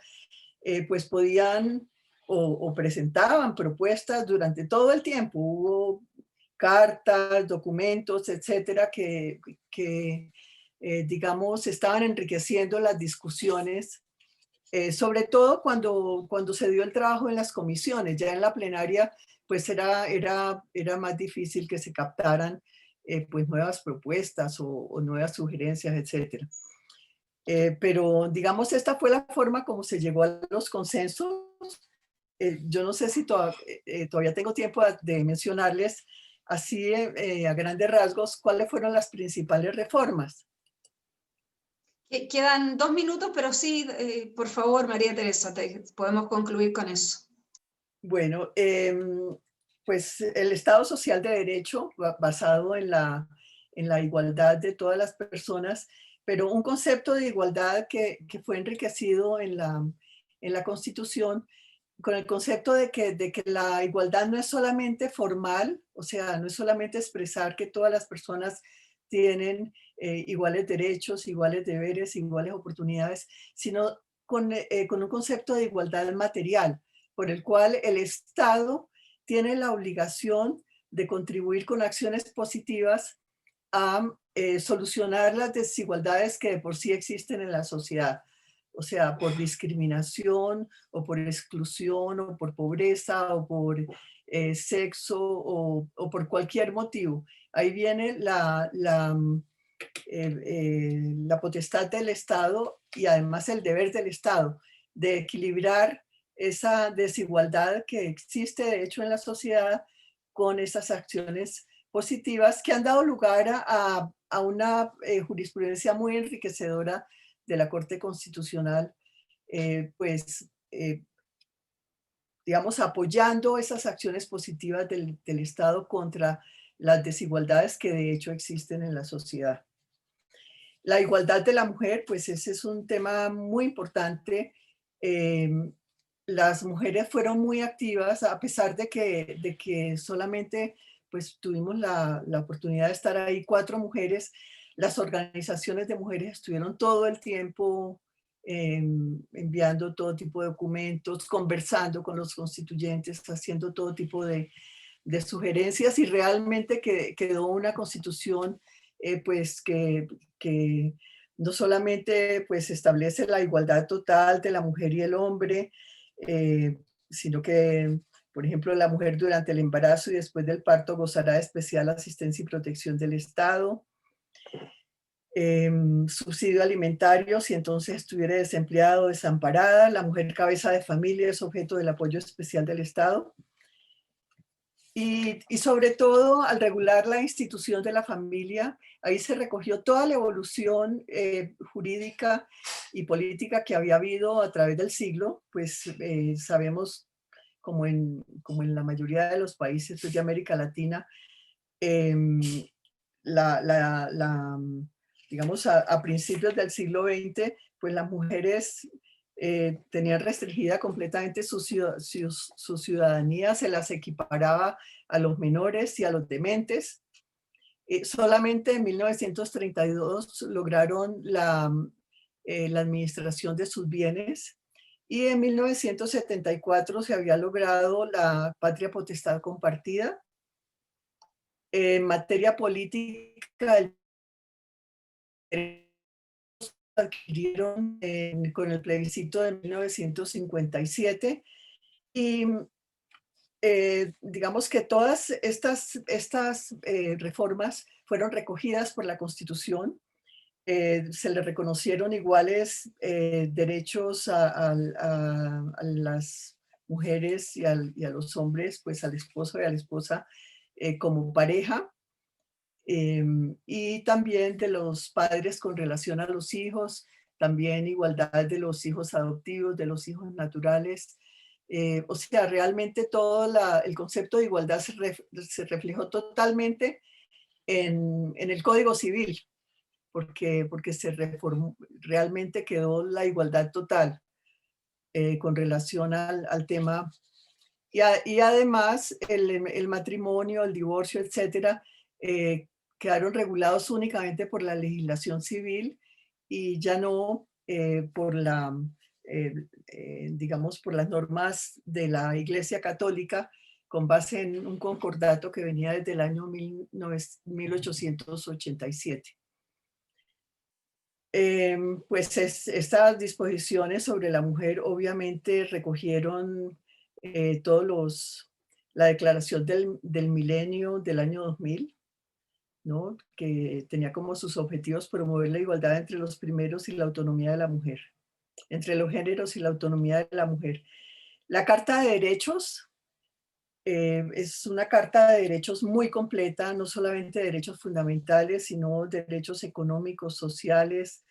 pues podían o presentaban propuestas durante todo el tiempo. Hubo cartas, documentos, etcétera, que digamos, estaban enriqueciendo las discusiones, sobre todo cuando se dio el trabajo en las comisiones. Ya en la plenaria, pues era más difícil que se captaran pues nuevas propuestas o nuevas sugerencias, etcétera. Pero digamos, esta fue la forma como se llegó a los consensos. Yo no sé si todavía tengo tiempo de mencionarles así a grandes rasgos cuáles fueron las principales reformas. Quedan 2 minutos, pero sí, por favor, María Teresa, podemos concluir con eso. Bueno, pues el Estado Social de Derecho, basado en la igualdad de todas las personas, pero un concepto de igualdad que fue enriquecido en la Constitución con el concepto de que la igualdad no es solamente formal, o sea, no es solamente expresar que todas las personas tienen iguales derechos, iguales deberes, iguales oportunidades, sino con un concepto de igualdad material, por el cual el Estado tiene la obligación de contribuir con acciones positivas a solucionar las desigualdades que de por sí existen en la sociedad. O sea, por discriminación o por exclusión o por pobreza o por sexo o por cualquier motivo. Ahí viene la potestad del Estado y además el deber del Estado de equilibrar esa desigualdad que existe de hecho en la sociedad con esas acciones positivas que han dado lugar a una jurisprudencia muy enriquecedora de la Corte Constitucional, pues digamos, apoyando esas acciones positivas del Estado contra las desigualdades que de hecho existen en la sociedad. La igualdad de la mujer, pues ese es un tema muy importante. Las mujeres fueron muy activas, a pesar de que solamente pues tuvimos la oportunidad de estar ahí 4 mujeres. Las organizaciones de mujeres estuvieron todo el tiempo enviando todo tipo de documentos, conversando con los constituyentes, haciendo todo tipo de sugerencias, y realmente quedó una constitución pues que no solamente pues establece la igualdad total de la mujer y el hombre, sino que, por ejemplo, la mujer durante el embarazo y después del parto gozará de especial asistencia y protección del Estado. Subsidio alimentario si entonces estuviera desempleada o desamparada. La mujer cabeza de familia es objeto del apoyo especial del Estado. Y sobre todo, al regular la institución de la familia, ahí se recogió toda la evolución jurídica y política que había habido a través del siglo. Pues sabemos, como en la mayoría de los países de América Latina, digamos, a principios del siglo XX, pues las mujeres tenían restringida completamente su ciudadanía, se las equiparaba a los menores y a los dementes. Solamente en 1932 lograron la administración de sus bienes, y en 1974 se había logrado la patria potestad compartida. En materia política, adquirieron con el plebiscito de 1957, y digamos que todas estas reformas fueron recogidas por la Constitución. Se le reconocieron iguales derechos a las mujeres y a los hombres, pues al esposo y a la esposa como pareja. Y también de los padres con relación a los hijos, también igualdad de los hijos adoptivos, de los hijos naturales. O sea, realmente todo el concepto de igualdad se reflejó totalmente en el Código Civil, porque se reformó, realmente quedó la igualdad total con relación al tema. Y además el matrimonio, el divorcio, etcétera, quedaron regulados únicamente por la legislación civil y ya no por digamos, por las normas de la Iglesia Católica, con base en un concordato que venía desde el año 1887. Pues estas disposiciones sobre la mujer obviamente recogieron la declaración del milenio del año 2000, ¿no? Que tenía como sus objetivos promover la igualdad entre los primeros y la autonomía de la mujer, entre los géneros y la autonomía de la mujer. La Carta de Derechos es una carta de derechos muy completa, no solamente derechos fundamentales, sino derechos económicos, sociales,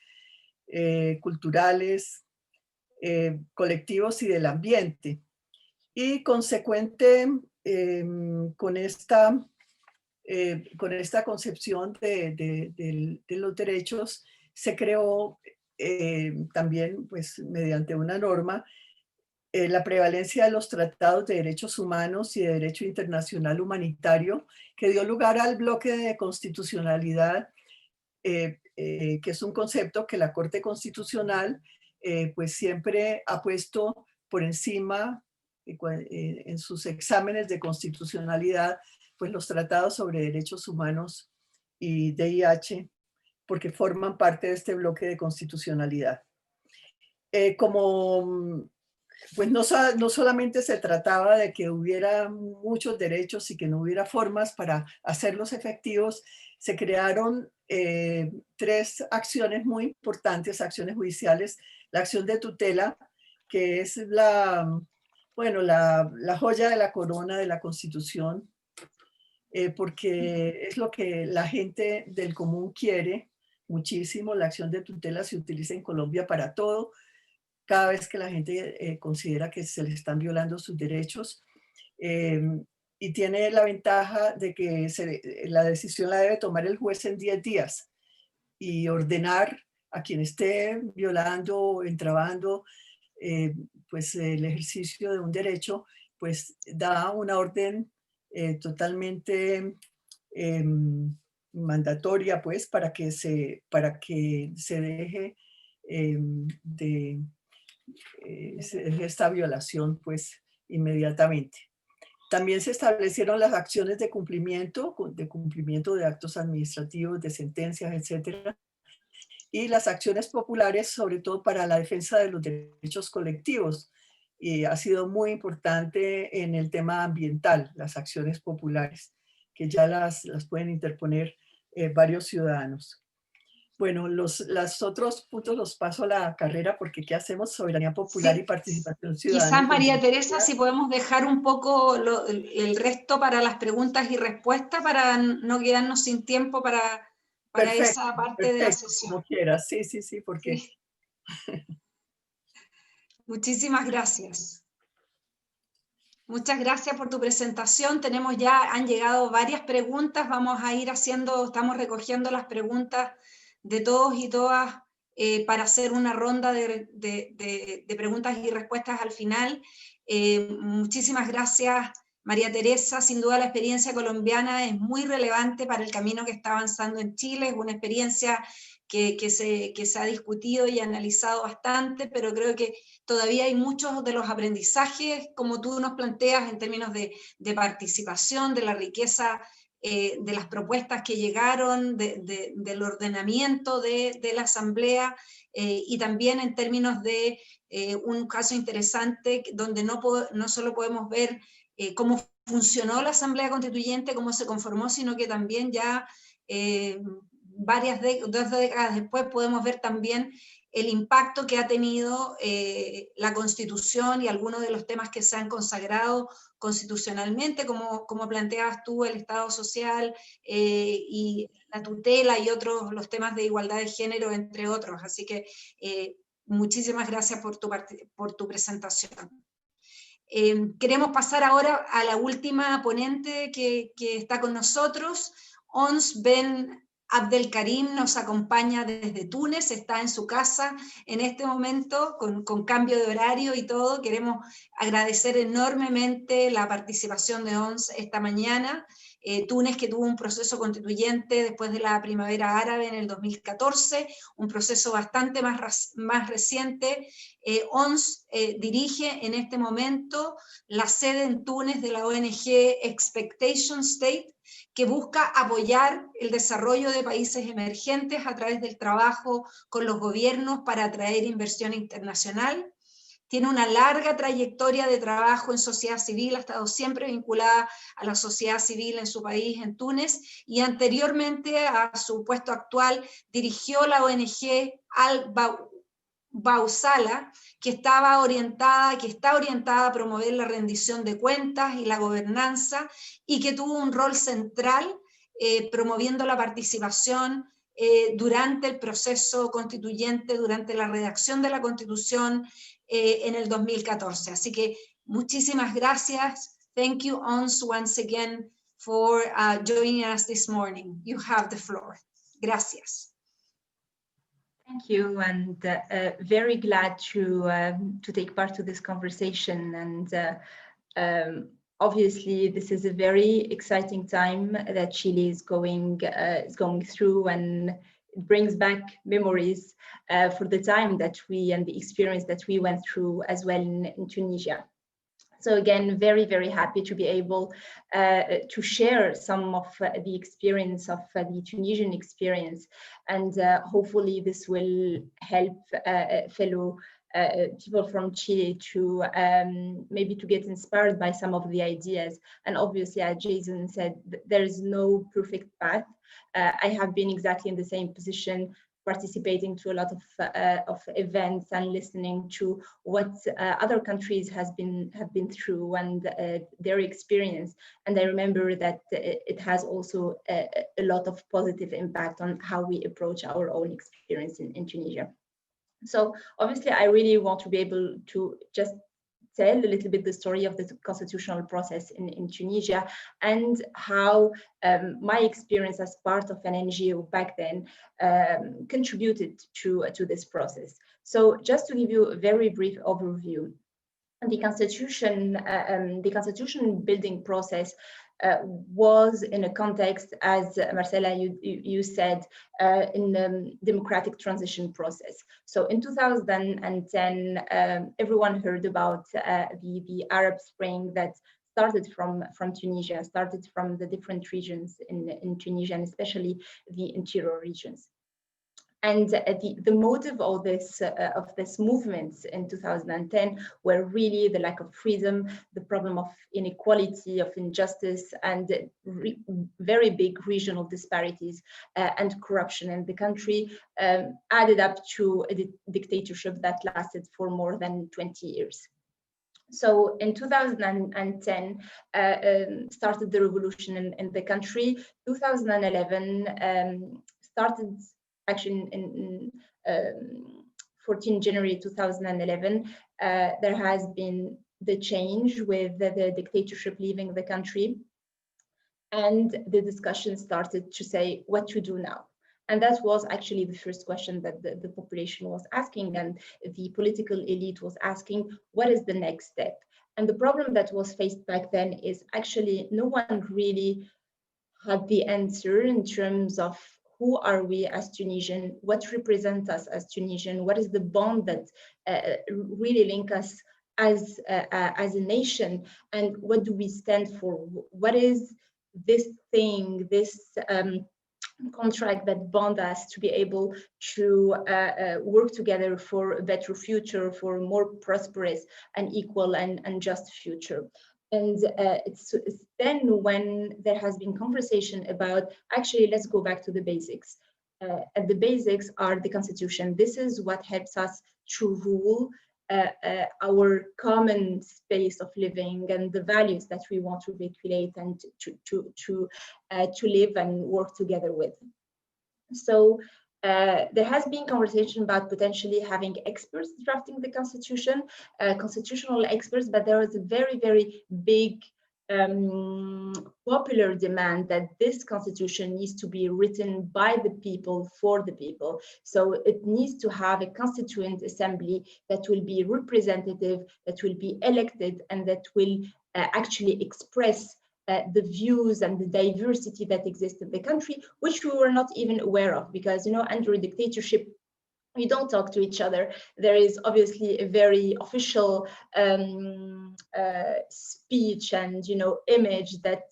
culturales, colectivos y del ambiente. Y consecuente con esta concepción de los derechos, se creó también, pues, mediante una norma, la prevalencia de los tratados de derechos humanos y de derecho internacional humanitario, que dio lugar al bloque de constitucionalidad, que es un concepto que la Corte Constitucional pues siempre ha puesto por encima en sus exámenes de constitucionalidad, pues los tratados sobre derechos humanos y DIH, porque forman parte de este bloque de constitucionalidad. Pues no solamente se trataba de que hubiera muchos derechos y que no hubiera formas para hacerlos efectivos, se crearon 3 acciones muy importantes, acciones judiciales. La acción de tutela, que es la joya de la corona de la Constitución, porque es lo que la gente del común quiere muchísimo. La acción de tutela se utiliza en Colombia para todo, cada vez que la gente considera que se les están violando sus derechos. Y tiene la ventaja de que la decisión la debe tomar el juez en 10 días y ordenar a quien esté violando o entravando pues el ejercicio de un derecho, pues da una orden totalmente mandatoria, pues, para que se deje de esta violación, pues, inmediatamente. También se establecieron las acciones de cumplimiento de actos administrativos, de sentencias, etcétera, y las acciones populares, sobre todo para la defensa de los derechos colectivos. Y ha sido muy importante en el tema ambiental, las acciones populares, que ya las pueden interponer varios ciudadanos. Bueno, los otros puntos los paso a la carrera porque ¿qué hacemos? Soberanía popular Sí. y participación ciudadana. Quizás, María Teresa, si podemos dejar un poco el resto para las preguntas y respuestas para no quedarnos sin tiempo para Perfecto, esa parte de la perfecto, sesión. como quieras. Sí, sí, sí, porque... Sí. Muchísimas gracias. Muchas gracias por tu presentación. Han llegado varias preguntas. Vamos a ir estamos recogiendo las preguntas de todos y todas para hacer una ronda de preguntas y respuestas al final. Muchísimas gracias, María Teresa. Sin duda la experiencia colombiana es muy relevante para el camino que está avanzando en Chile. Es una experiencia que se ha discutido y analizado bastante, pero creo que todavía hay muchos de los aprendizajes, como tú nos planteas, en términos de participación, de la riqueza de las propuestas que llegaron, del ordenamiento de la Asamblea, y también en términos de un caso interesante donde no solo podemos ver cómo funcionó la Asamblea Constituyente, cómo se conformó, sino que también ya dos décadas después podemos ver también el impacto que ha tenido la Constitución y algunos de los temas que se han consagrado constitucionalmente, como planteabas tú, el Estado social y la tutela y los temas de igualdad de género, entre otros. Así que muchísimas gracias por tu presentación. Queremos pasar ahora a la última ponente que está con nosotros. Ons Ben Abdelkarim nos acompaña desde Túnez, está en su casa en este momento con cambio de horario y todo. Queremos agradecer enormemente la participación de Ons esta mañana. Túnez, que tuvo un proceso constituyente después de la primavera árabe en el 2014, un proceso bastante más reciente. ONS dirige en este momento la sede en Túnez de la ONG Expectation State, que busca apoyar el desarrollo de países emergentes a través del trabajo con los gobiernos para atraer inversión internacional. Tiene una larga trayectoria de trabajo en sociedad civil, ha estado siempre vinculada a la sociedad civil en su país, en Túnez, y anteriormente a su puesto actual dirigió la ONG Al-Bawsala, que está orientada a promover la rendición de cuentas y la gobernanza, y que tuvo un rol central promoviendo la participación durante el proceso constituyente, durante la redacción de la Constitución en el 2014. Así que muchísimas gracias. Thank you, Ons, once again for joining us this morning. You have the floor. Gracias. Thank you, and very glad to take part of this conversation. And obviously, this is a very exciting time that Chile is going through, and it brings back memories for the time that and the experience that we went through as well in Tunisia. So again, very, very happy to be able to share some of the experience of the Tunisian experience. And hopefully this will help fellow people from Chile to maybe to get inspired by some of the ideas. And obviously, as Jason said, there is no perfect path. I have been exactly in the same position, participating to a lot of events and listening to what other countries have been through and their experience. And I remember that it has also a lot of positive impact on how we approach our own experience in Tunisia. So obviously, I really want to be able to just tell a little bit the story of the constitutional process in Tunisia, and how my experience as part of an NGO back then contributed to this process. So just to give you a very brief overview, the constitution building process was in a context, as Marcela, you said, in the democratic transition process. So in 2010, everyone heard about the Arab Spring that started from Tunisia, started from the different regions in Tunisia, and especially the interior regions. And the motive of this movement in 2010 were really the lack of freedom, the problem of inequality, of injustice, and very big regional disparities and corruption in the country, added up to a dictatorship that lasted for more than 20 years. So in 2010, started the revolution in the country. 2011 started actually in 14 January 2011, there has been the change with the dictatorship leaving the country. And the discussion started to say what to do now. And that was actually the first question that the population was asking, and the political elite was asking, what is the next step? And the problem that was faced back then is actually no one really had the answer in terms of who are we as Tunisian, what represents us as Tunisian, what is the bond that really link us as a nation, and what do we stand for? What is this thing, this contract that bond us to be able to work together for a better future, for a more prosperous and equal and just future? And it's then when there has been conversation about, actually, let's go back to the basics. And the basics are the constitution. This is what helps us to rule our common space of living and the values that we want to vehiculate and to live and work together with. So there has been conversation about potentially having experts drafting the constitution, constitutional experts, but there is a very, very big popular demand that this constitution needs to be written by the people for the people. So it needs to have a constituent assembly that will be representative, that will be elected, and that will actually express the views and the diversity that exists in the country, which we were not even aware of, because, you know, under a dictatorship, we don't talk to each other. There is obviously a very official speech and, you know, image that,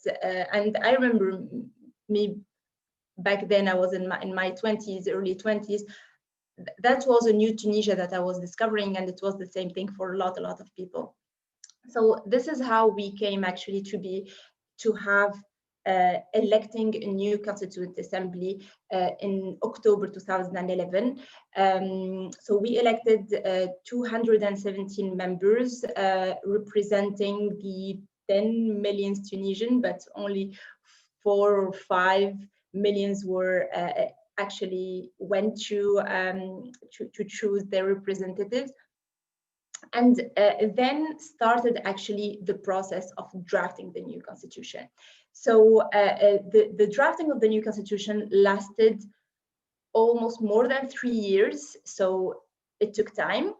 and I remember me back then, I was in my 20s, early 20s. That was a new Tunisia that I was discovering, and it was the same thing for a lot of people. So this is how we came actually to have electing a new constituent assembly in October 2011. So we elected 217 members representing the 10 million Tunisian, but only 4 or 5 millions were actually went to choose their representatives. And then started actually the process of drafting the new constitution. So the drafting of the new constitution lasted almost more than 3 years. So it took time.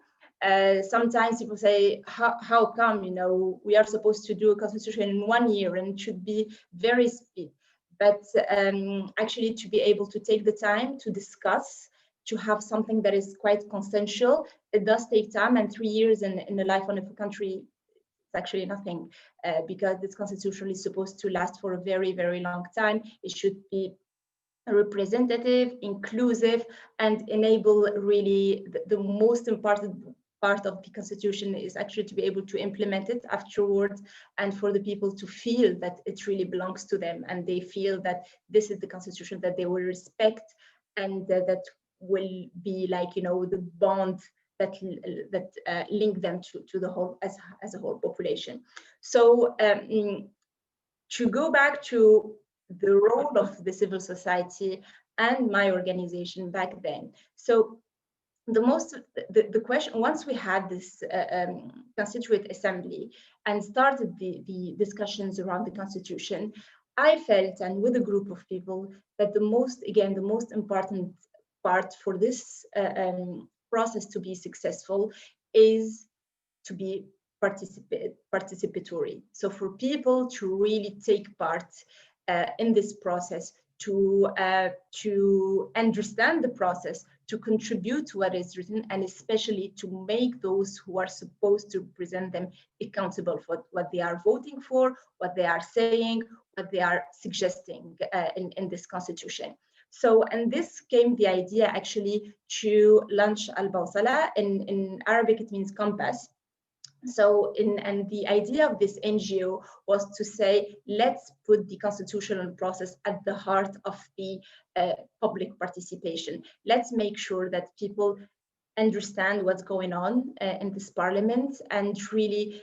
Sometimes people say, how come, you know, we are supposed to do a constitution in 1 year and it should be very speed. But actually to be able to take the time to discuss, to have something that is quite consensual, it does take time, and 3 years in the life of a country is actually nothing, because this constitution is supposed to last for a very, very long time. It should be representative, inclusive, and enable really the most important part of the constitution is actually to be able to implement it afterwards, and for the people to feel that it really belongs to them, and they feel that this is the constitution that they will respect, and that will be like, you know, the bond that link them to the whole as a whole population. So to go back to the role of the civil society and my organization back then. So the question, once we had this constituent assembly and started the discussions around the constitution, I felt, and with a group of people, that the most important part for this process to be successful is to be participatory. So for people to really take part in this process, to understand the process, to contribute to what is written, and especially to make those who are supposed to present them accountable for what they are voting for, what they are saying, what they are suggesting in this constitution. So, and this came the idea actually to launch Al-Bawsala. In Arabic, it means compass. So, and the idea of this NGO was to say, let's put the constitutional process at the heart of the public participation. Let's make sure that people understand what's going on in this parliament and really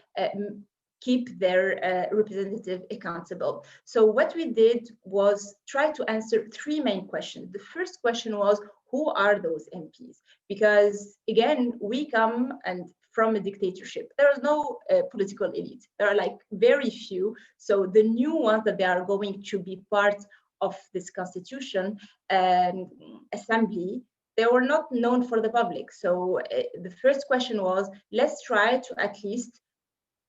keep their representative accountable. So what we did was try to answer three main questions. The first question was, who are those MPs? Because again, we come from a dictatorship. There is no political elite. There are like very few. So the new ones that they are going to be part of this constitution assembly, they were not known for the public. So the first question was, let's try to at least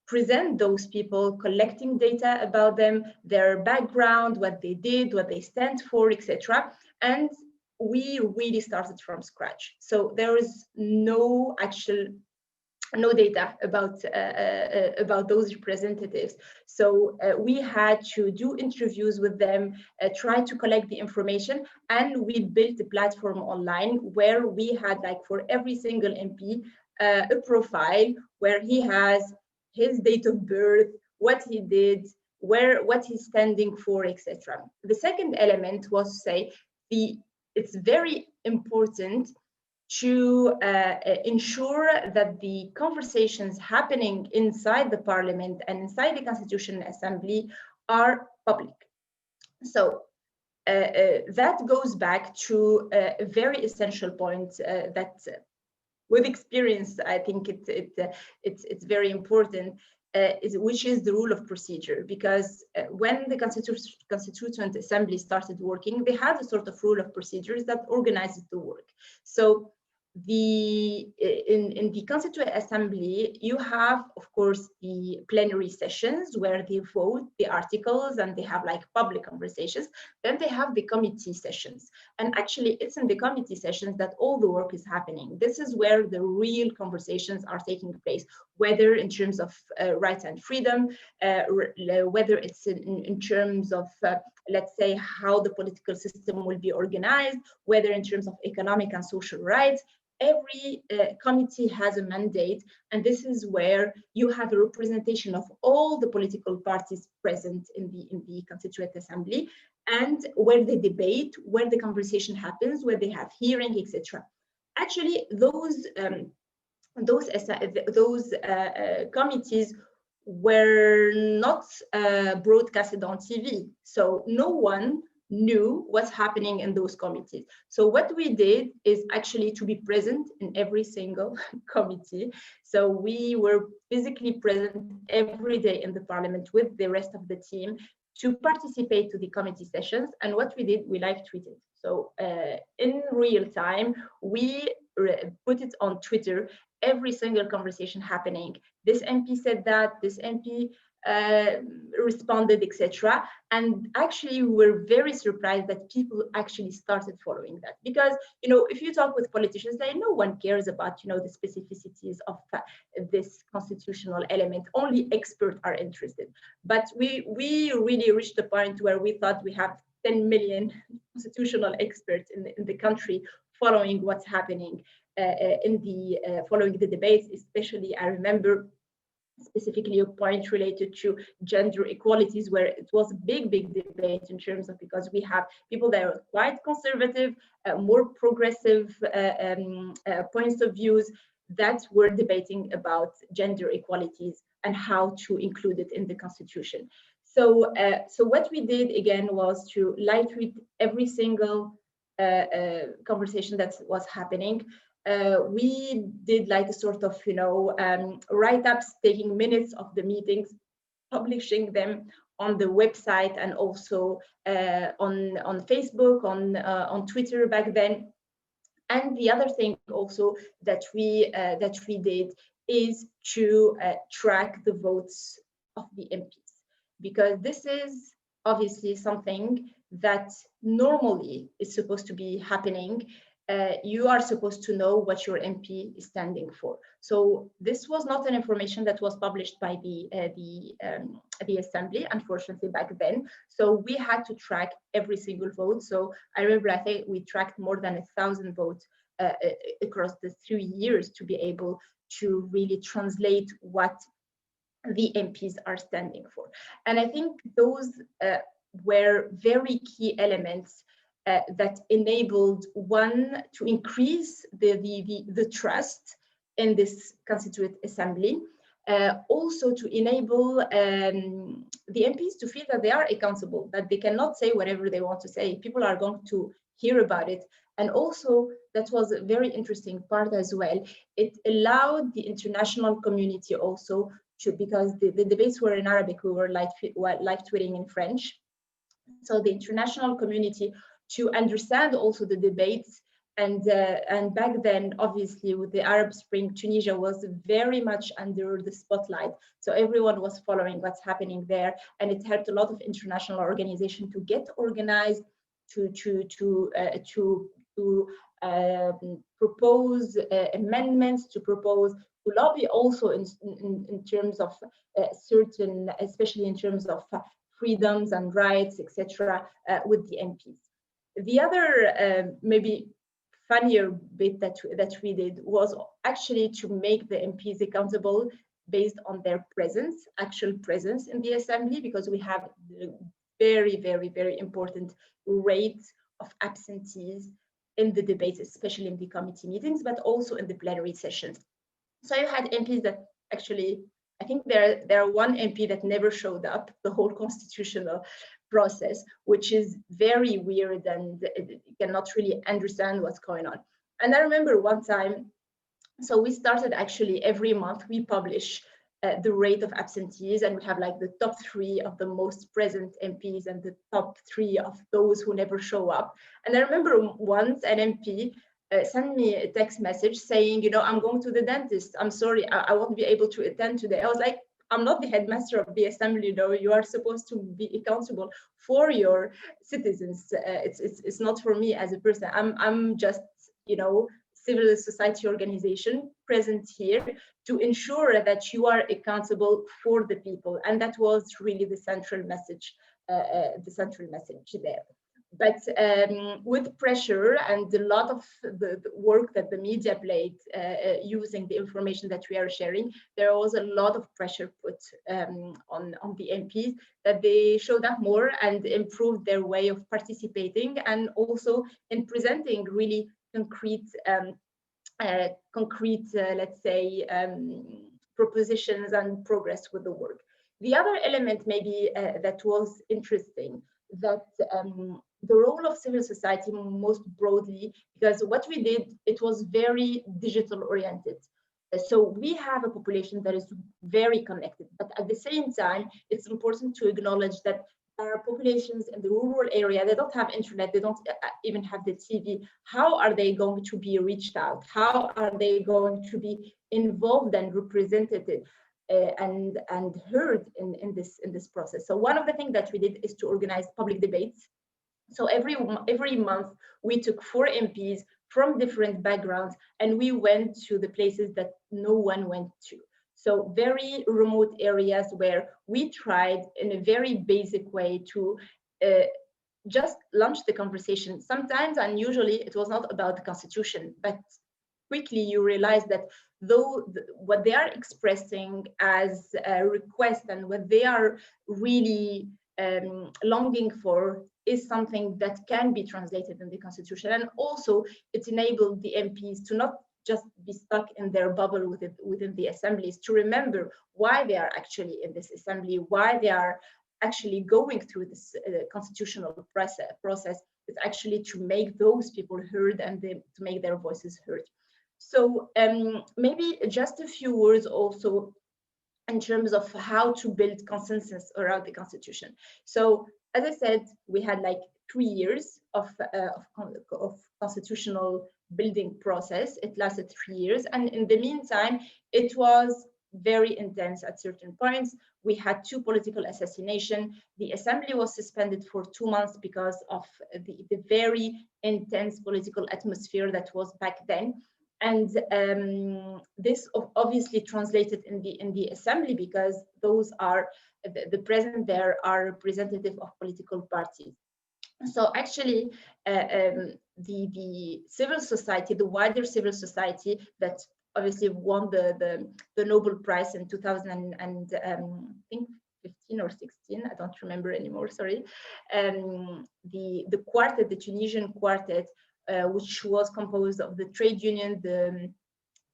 present those people, collecting data about them, their background, what they did, what they stand for, etc. And we really started from scratch. So there is no data about those representatives. So we had to do interviews with them, try to collect the information, and we built a platform online where we had, like, for every single MP, a profile where he has his date of birth, what he did, what he's standing for, etc. The second element was to say it's very important to ensure that the conversations happening inside the parliament and inside the Constitutional Assembly are public. So that goes back to a very essential point that with experience, I think it's very important, which is the rule of procedure. Because when the Constituent Assembly started working, they had a sort of rule of procedures that organizes the work. So in the Constituent Assembly, you have, of course, the plenary sessions where they vote the articles and they have like public conversations. Then they have the committee sessions. And actually, it's in the committee sessions that all the work is happening. This is where the real conversations are taking place, whether in terms of rights and freedom, whether it's in terms of, let's say, how the political system will be organized, whether in terms of economic and social rights. Every committee has a mandate, and this is where you have a representation of all the political parties present in the Constituent Assembly, and where they debate, where the conversation happens, where they have hearing, etc. Actually, those committees were not broadcasted on TV, so no one knew what's happening in those committees. So what we did is actually to be present in every single committee. So we were physically present every day in the parliament with the rest of the team to participate to the committee sessions. And what we did, we live tweeted. So in real time, we put it on Twitter, every single conversation happening. This MP said that, this MP responded, etc. And actually, we were very surprised that people actually started following that. Because, you know, if you talk with politicians, no one cares about, you know, the specificities of this constitutional element. Only experts are interested. But we really reached the point where we thought we have 10 million constitutional experts in the country following what's happening following the debates. Especially, I remember specifically a point related to gender equalities, where it was a big debate in terms of, because we have people that are quite conservative, more progressive points of views that were debating about gender equalities and how to include it in the constitution. So, so what we did again was to live tweet every single conversation that was happening. we did like a sort of, write-ups, taking minutes of the meetings, publishing them on the website, and also on Facebook, on Twitter back then. And the other thing also that we did is to track the votes of the MPs, because this is obviously something that normally is supposed to be happening. You are supposed to know what your MP is standing for. So this was not an information that was published by the Assembly, unfortunately, back then. So we had to track every single vote. So I remember, I think we tracked more than 1,000 votes across the 3 years to be able to really translate what the MPs are standing for. And I think those were very key elements that enabled one to increase the trust in this Constituent Assembly, also to enable the MPs to feel that they are accountable, that they cannot say whatever they want to say. People are going to hear about it. And also, that was a very interesting part as well. It allowed the international community also to, because the debates were in Arabic, we were live tweeting in French. So the international community to understand also the debates. And back then, obviously, with the Arab Spring, Tunisia was very much under the spotlight. So everyone was following what's happening there, and it helped a lot of international organizations to get organized, to propose amendments, to lobby also in terms of certain, especially in terms of freedoms and rights, etc., with the MPs. The other maybe funnier bit that we did was actually to make the MPs accountable based on their presence, actual presence in the Assembly, because we have very, very, very important rate of absentees in the debates, especially in the committee meetings, but also in the plenary sessions. So you had MPs that actually, I think there are one MP that never showed up the whole constitutional process, which is very weird, and you cannot really understand what's going on. And I remember one time, so we started actually every month, we publish the rate of absentees, and we have like the top 3 of the most present MPs and the top 3 of those who never show up. And I remember once an MP sent me a text message saying, I'm going to the dentist. I'm sorry, I won't be able to attend today. I was like, I'm not the headmaster of the Assembly, you are supposed to be accountable for your citizens. It's not for me as a person. I'm just, civil society organization present here to ensure that you are accountable for the people. And that was really the central message there. But with pressure and a lot of the work that the media played using the information that we are sharing, there was a lot of pressure put on the MPs that they showed up more and improved their way of participating, and also in presenting really concrete, let's say, propositions and progress with the work. The other element maybe that was interesting, that the role of civil society most broadly, because what we did, it was very digital oriented. So we have a population that is very connected, but at the same time, it's important to acknowledge that there are populations in the rural area, they don't have internet, they don't even have the TV. How are they going to be reached out? How are they going to be involved and represented and heard in this process? So one of the things that we did is to organize public debates. So every month we took 4 MPs from different backgrounds, and we went to the places that no one went to. So very remote areas where we tried in a very basic way to just launch the conversation. Sometimes, and usually, it was not about the Constitution, but quickly you realize that though what they are expressing as a request and what they are really longing for is something that can be translated in the Constitution. And also it enabled the MPs to not just be stuck in their bubble within the assemblies, to remember why they are actually in this assembly, why they are actually going through this constitutional process. It's actually to make those people heard and to make their voices heard. So maybe just a few words also in terms of how to build consensus around the constitution. So as I said, we had like 3 years of constitutional building process. It lasted 3 years. And in the meantime, it was very intense at certain points. We had 2 political assassinations. The assembly was suspended for 2 months because of the very intense political atmosphere that was back then. And this obviously translated in the assembly, because those are the present there are representative of political parties. So actually, the civil society, the wider civil society that obviously won the Nobel Prize in 2000 and I think 15 or 16, I don't remember anymore, sorry. The quartet, the Tunisian quartet, which was composed of the trade union, the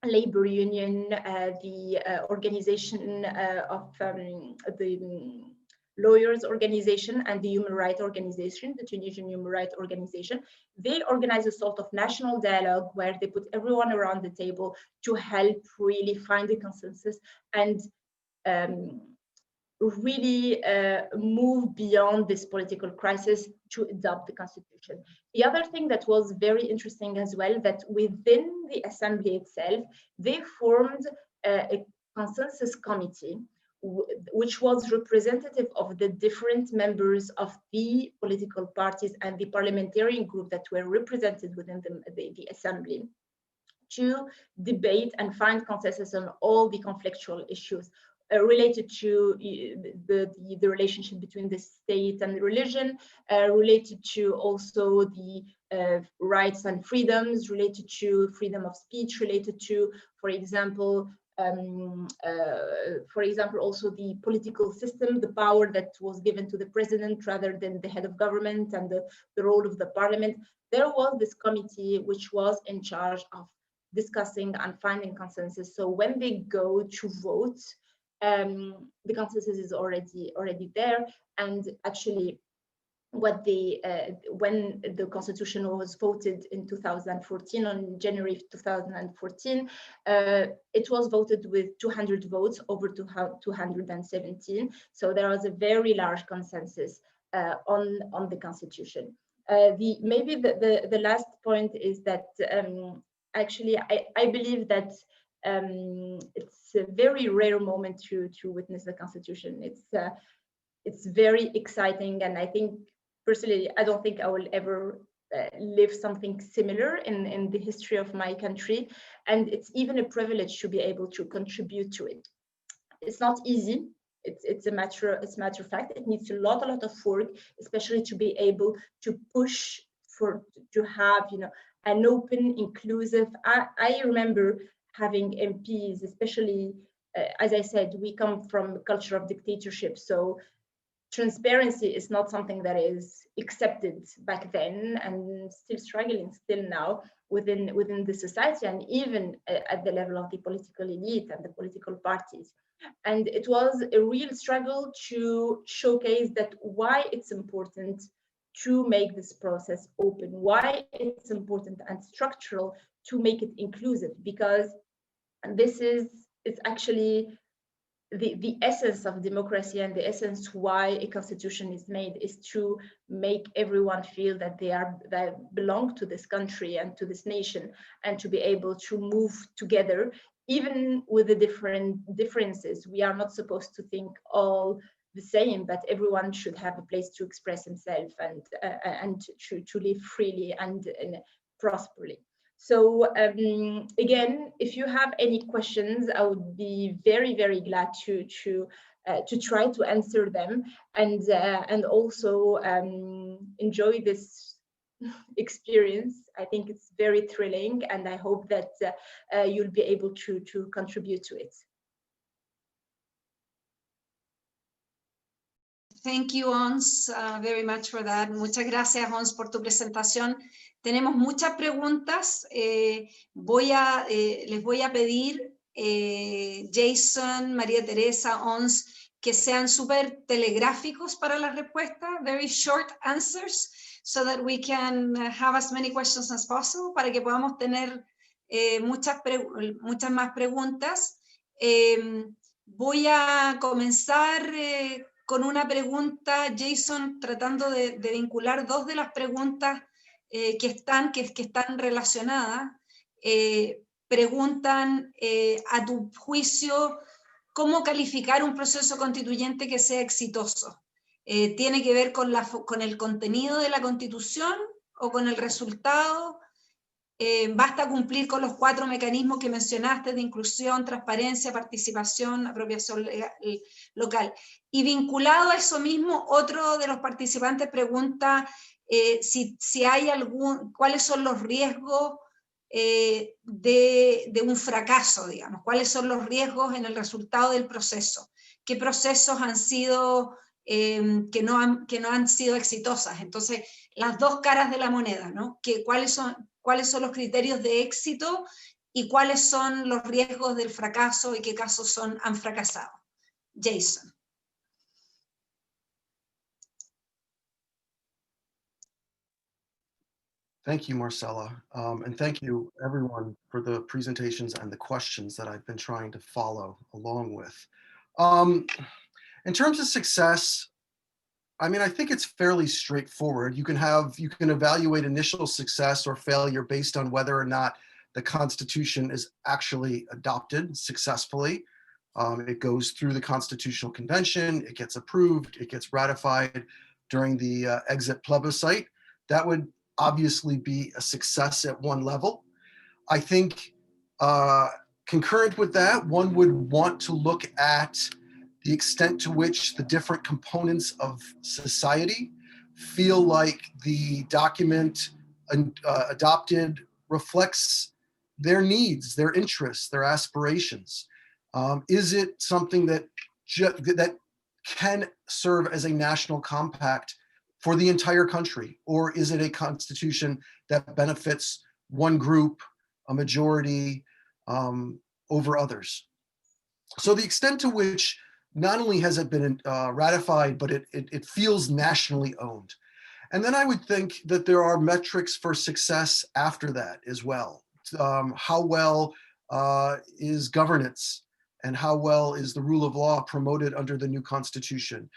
labor union, the organization of the lawyers organization and the human rights organization, the Tunisian Human Rights Organization. They organize a sort of national dialogue where they put everyone around the table to help really find a consensus and really move beyond this political crisis to adopt the constitution. The other thing that was very interesting as well, that within the assembly itself, they formed a consensus committee, which was representative of the different members of the political parties and the parliamentarian group that were represented within the assembly, to debate and find consensus on all the conflictual issues related to the relationship between the state and religion, related to also the rights and freedoms, related to freedom of speech, related to, for example, also the political system, the power that was given to the president rather than the head of government, and the role of the parliament. There was this committee which was in charge of discussing and finding consensus. So when they go to vote, the consensus is already there. And actually, what when the constitution was voted in 2014, on January 2014, it was voted with 200 votes over 217. So there was a very large consensus on the constitution. Maybe the last point is that actually I believe that it's a very rare moment to witness the constitution. It's very exciting, and I think personally, I don't think I will ever live something similar in the history of my country, and it's even a privilege to be able to contribute to it. It's not easy. It's a matter of fact. It needs a lot of work, especially to be able to push to have an open, inclusive. I remember having MPs, especially as I said, we come from a culture of dictatorship, so transparency is not something that is accepted back then, and still struggling still now within the society, and even at the level of the political elite and the political parties. And it was a real struggle to showcase that why it's important to make this process open, why it's important and structural to make it inclusive, because it's actually the essence of democracy, and the essence why a constitution is made is to make everyone feel that they belong to this country and to this nation, and to be able to move together, even with the differences. We are not supposed to think all the same, but everyone should have a place to express himself and to live freely and prosperly. So again, if you have any questions, I would be very, very glad to try to answer them, and also enjoy this experience. I think it's very thrilling, and I hope that you'll be able to contribute to it. Thank you, Ons, very much for that. Muchas gracias, Ons, por tu presentación. Tenemos muchas preguntas. Les voy a pedir, Jason, María Teresa, Ons, que sean súper telegráficos para la respuesta, very short answers, so that we can have as many questions as possible, para que podamos tener muchas más preguntas. Voy a comenzar con una pregunta, Jason, tratando de vincular dos de las preguntas que están relacionadas. Preguntan, a tu juicio, ¿cómo calificar un proceso constituyente que sea exitoso? ¿Tiene que ver con el contenido de la Constitución o con el resultado? ¿Basta cumplir con los 4 mecanismos que mencionaste de inclusión, transparencia, participación, apropiación local? Y vinculado a eso mismo, otro de los participantes pregunta si hay cuáles son los riesgos de un fracaso, digamos, cuáles son los riesgos en el resultado del proceso, qué procesos han sido que no han sido exitosas. Entonces, las dos caras de la moneda, ¿no? ¿Cuáles son los criterios de éxito y cuáles son los riesgos del fracaso y qué casos han fracasado? Jason. Thank you, Marcella. And thank you everyone for the presentations and the questions that I've been trying to follow along with. In terms of success, I mean, I think it's fairly straightforward. You can evaluate initial success or failure based on whether or not the Constitution is actually adopted successfully. It goes through the Constitutional Convention, it gets approved, it gets ratified during the exit plebiscite. That would obviously be a success at one level. I think concurrent with that, one would want to look at the extent to which the different components of society feel like the document adopted reflects their needs, their interests, their aspirations. Is it something that can serve as a national compact for the entire country? Or is it a constitution that benefits one group, a majority, over others? So the extent to which not only has it been ratified, but it feels nationally owned. And then I would think that there are metrics for success after that as well. How well is governance and how well is the rule of law promoted under the new Constitution?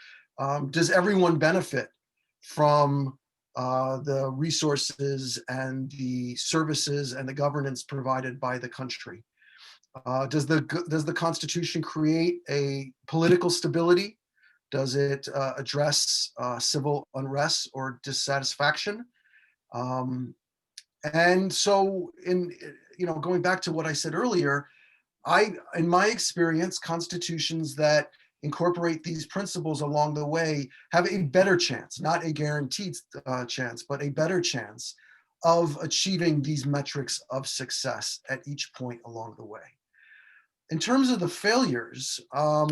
Does everyone benefit from the resources and the services and the governance provided by the country? Does the Constitution create a political stability? Does it address civil unrest or dissatisfaction? And so, going back to what I said earlier, in my experience, constitutions that incorporate these principles along the way have a better chance, not a guaranteed chance, but a better chance of achieving these metrics of success at each point along the way. In terms of the failures, I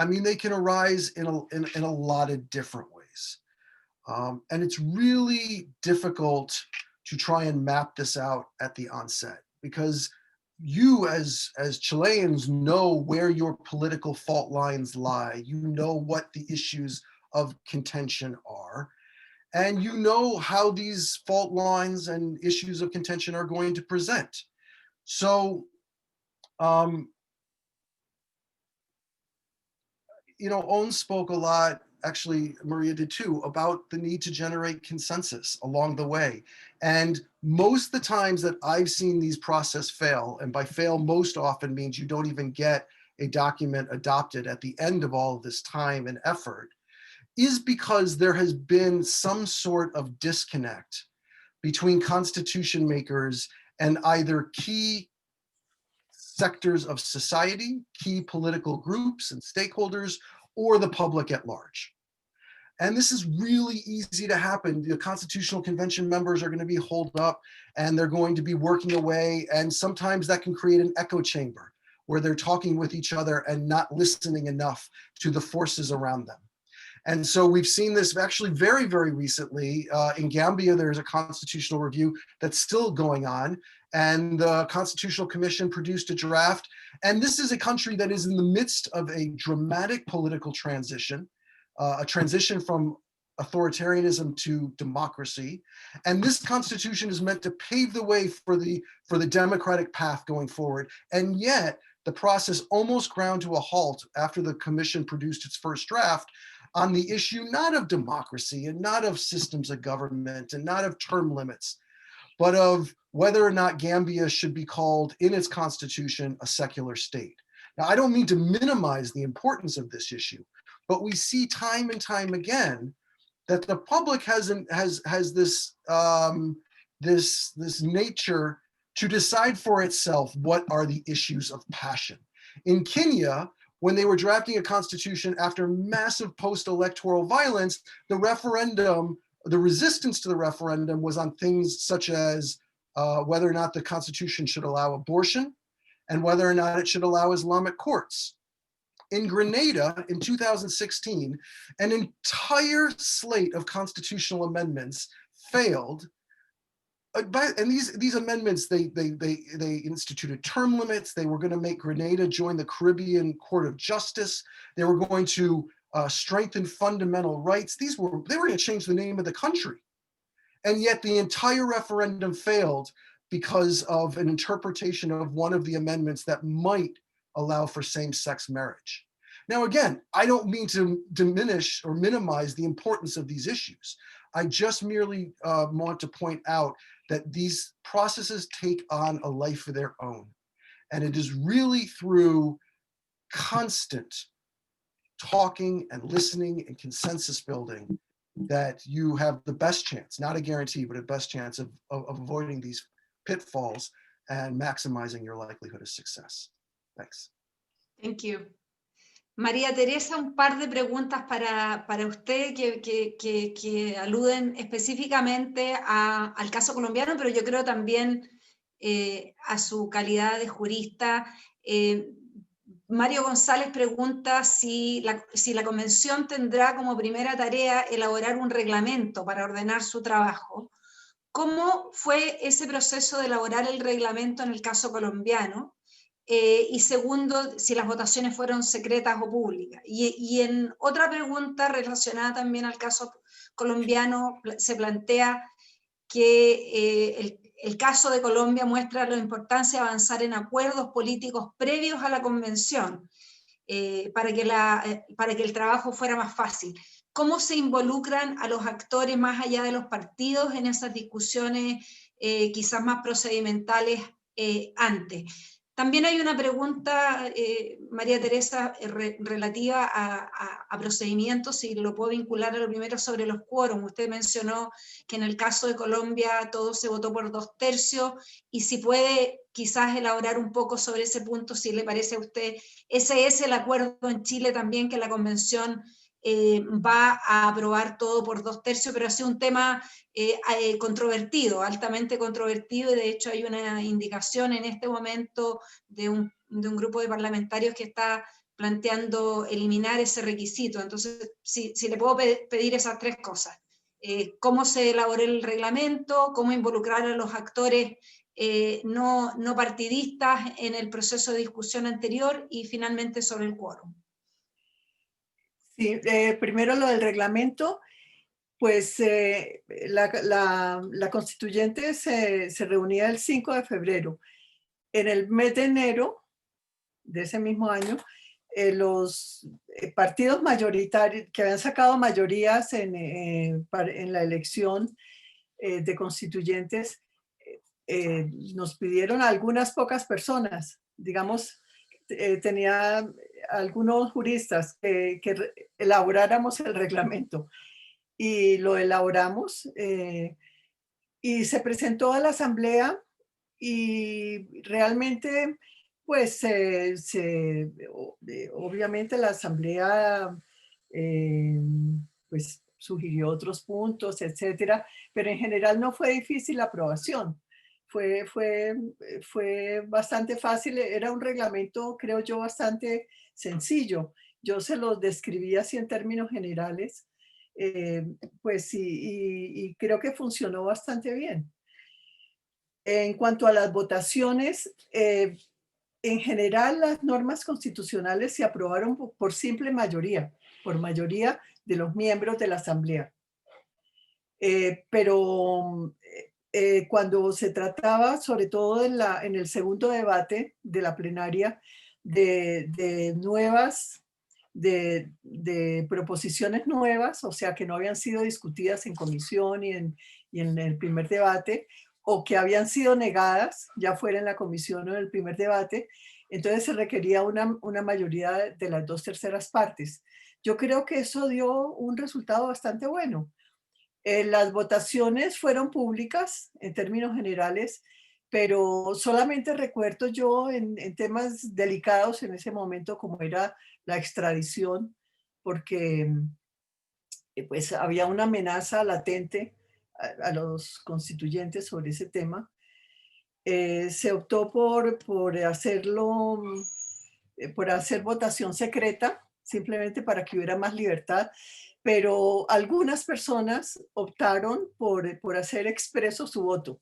mean, they can arise in a lot of different ways. And it's really difficult to try and map this out at the onset, because you as Chileans know where your political fault lines lie. You know what the issues of contention are, and you know how these fault lines and issues of contention are going to present. So, Owen spoke a lot, actually Maria did too, about the need to generate consensus along the way. And most of the times that I've seen these processes fail, and by fail most often means you don't even get a document adopted at the end of all of this time and effort, is because there has been some sort of disconnect between constitution makers and either key sectors of society, key political groups and stakeholders, or the public at large. And this is really easy to happen. The Constitutional Convention members are going to be holed up and they're going to be working away. And sometimes that can create an echo chamber where they're talking with each other and not listening enough to the forces around them. And so we've seen this actually very, very recently. In Gambia, there's a constitutional review that's still going on. And the Constitutional Commission produced a draft. And this is a country that is in the midst of a dramatic political transition, a transition from authoritarianism to democracy. And this constitution is meant to pave the way for the democratic path going forward. And yet the process almost ground to a halt after the commission produced its first draft on the issue not of democracy and not of systems of government and not of term limits, but of whether or not Gambia should be called in its constitution a secular state. Now, I don't mean to minimize the importance of this issue, but we see time and time again that the public has this this nature to decide for itself what are the issues of passion. In Kenya, when they were drafting a constitution after massive post-electoral violence, the referendum, the resistance to the referendum was on things such as whether or not the constitution should allow abortion and whether or not it should allow Islamic courts. In Grenada in 2016, an entire slate of constitutional amendments failed. And these amendments, they instituted term limits. They were going to make Grenada join the Caribbean Court of Justice. They were going to strengthen fundamental rights. They were going to change the name of the country. And yet the entire referendum failed because of an interpretation of one of the amendments that might allow for same-sex marriage. Now, again, I don't mean to diminish or minimize the importance of these issues. I just merely want to point out that these processes take on a life of their own. And it is really through constant talking and listening and consensus building that you have the best chance, not a guarantee, but a best chance of avoiding these pitfalls and maximizing your likelihood of success. Thanks. Thank you. María Teresa, un par de preguntas para usted que aluden específicamente al caso colombiano, pero yo creo también a su calidad de jurista. Mario González pregunta si la convención tendrá como primera tarea elaborar un reglamento para ordenar su trabajo. ¿Cómo fue ese proceso de elaborar el reglamento en el caso colombiano? Y segundo, si las votaciones fueron secretas o públicas. Y en otra pregunta relacionada también al caso colombiano, se plantea que el caso de Colombia muestra la importancia de avanzar en acuerdos políticos previos a la convención para que el trabajo fuera más fácil. ¿Cómo se involucran a los actores más allá de los partidos en esas discusiones quizás más procedimentales antes? También hay una pregunta, María Teresa, relativa a procedimientos, si lo puedo vincular a lo primero sobre los quórum. Usted mencionó que en el caso de Colombia todo se votó por 2/3, y si puede quizás elaborar un poco sobre ese punto, si le parece a usted, ese es el acuerdo en Chile también, que la convención va a aprobar todo por 2/3, pero ha sido un tema controvertido, altamente controvertido, y de hecho hay una indicación en este momento de un grupo de parlamentarios que está planteando eliminar ese requisito. Entonces, si le puedo pedir esas tres cosas. ¿Cómo se elaboró el reglamento? ¿Cómo involucrar a los actores no partidistas en el proceso de discusión anterior? Y finalmente sobre el quórum. Sí, primero lo del reglamento. Pues la constituyente se reunía el 5 de febrero. En el mes de enero de ese mismo año, los partidos mayoritarios que habían sacado mayorías en la elección de constituyentes nos pidieron a algunas pocas personas, digamos, tenía algunos juristas que elaboráramos el reglamento. Y lo elaboramos y se presentó a la asamblea, y realmente pues obviamente la asamblea pues sugirió otros puntos, etcétera, pero en general no fue difícil la aprobación. Fue bastante fácil, era un reglamento, creo yo, bastante sencillo. Yo se los describí así en términos generales. Pues y creo que funcionó bastante bien. En cuanto a las votaciones, en general las normas constitucionales se aprobaron por simple mayoría, por mayoría de los miembros de la asamblea. Pero cuando se trataba, sobre todo en el segundo debate de la plenaria, de proposiciones nuevas, o sea, que no habían sido discutidas en comisión y en el primer debate, o que habían sido negadas, ya fuera en la comisión o en el primer debate, entonces se requería una mayoría de las 2/3 partes. Yo creo que eso dio un resultado bastante bueno. Las votaciones fueron públicas en términos generales, pero solamente recuerdo yo en temas delicados en ese momento, como era la extradición, porque pues había una amenaza latente a los constituyentes sobre ese tema. Se optó por hacerlo, por hacer votación secreta, simplemente para que hubiera más libertad, pero algunas personas optaron por hacer expreso su voto.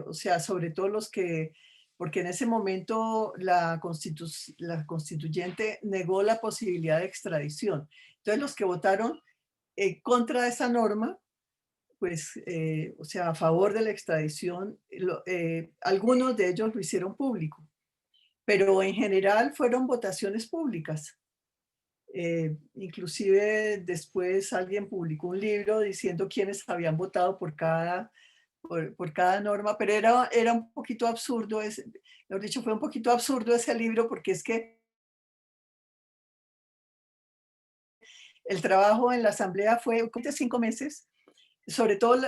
O sea, sobre todo los que, porque en ese momento la constituyente negó la posibilidad de extradición. Entonces los que votaron contra esa norma, pues, o sea, a favor de la extradición, algunos de ellos lo hicieron público, pero en general fueron votaciones públicas. Inclusive después alguien publicó un libro diciendo quiénes habían votado por cada norma, pero era un poquito absurdo, mejor dicho, fue un poquito absurdo ese libro, porque es que el trabajo en la asamblea fue de 5 meses, sobre todo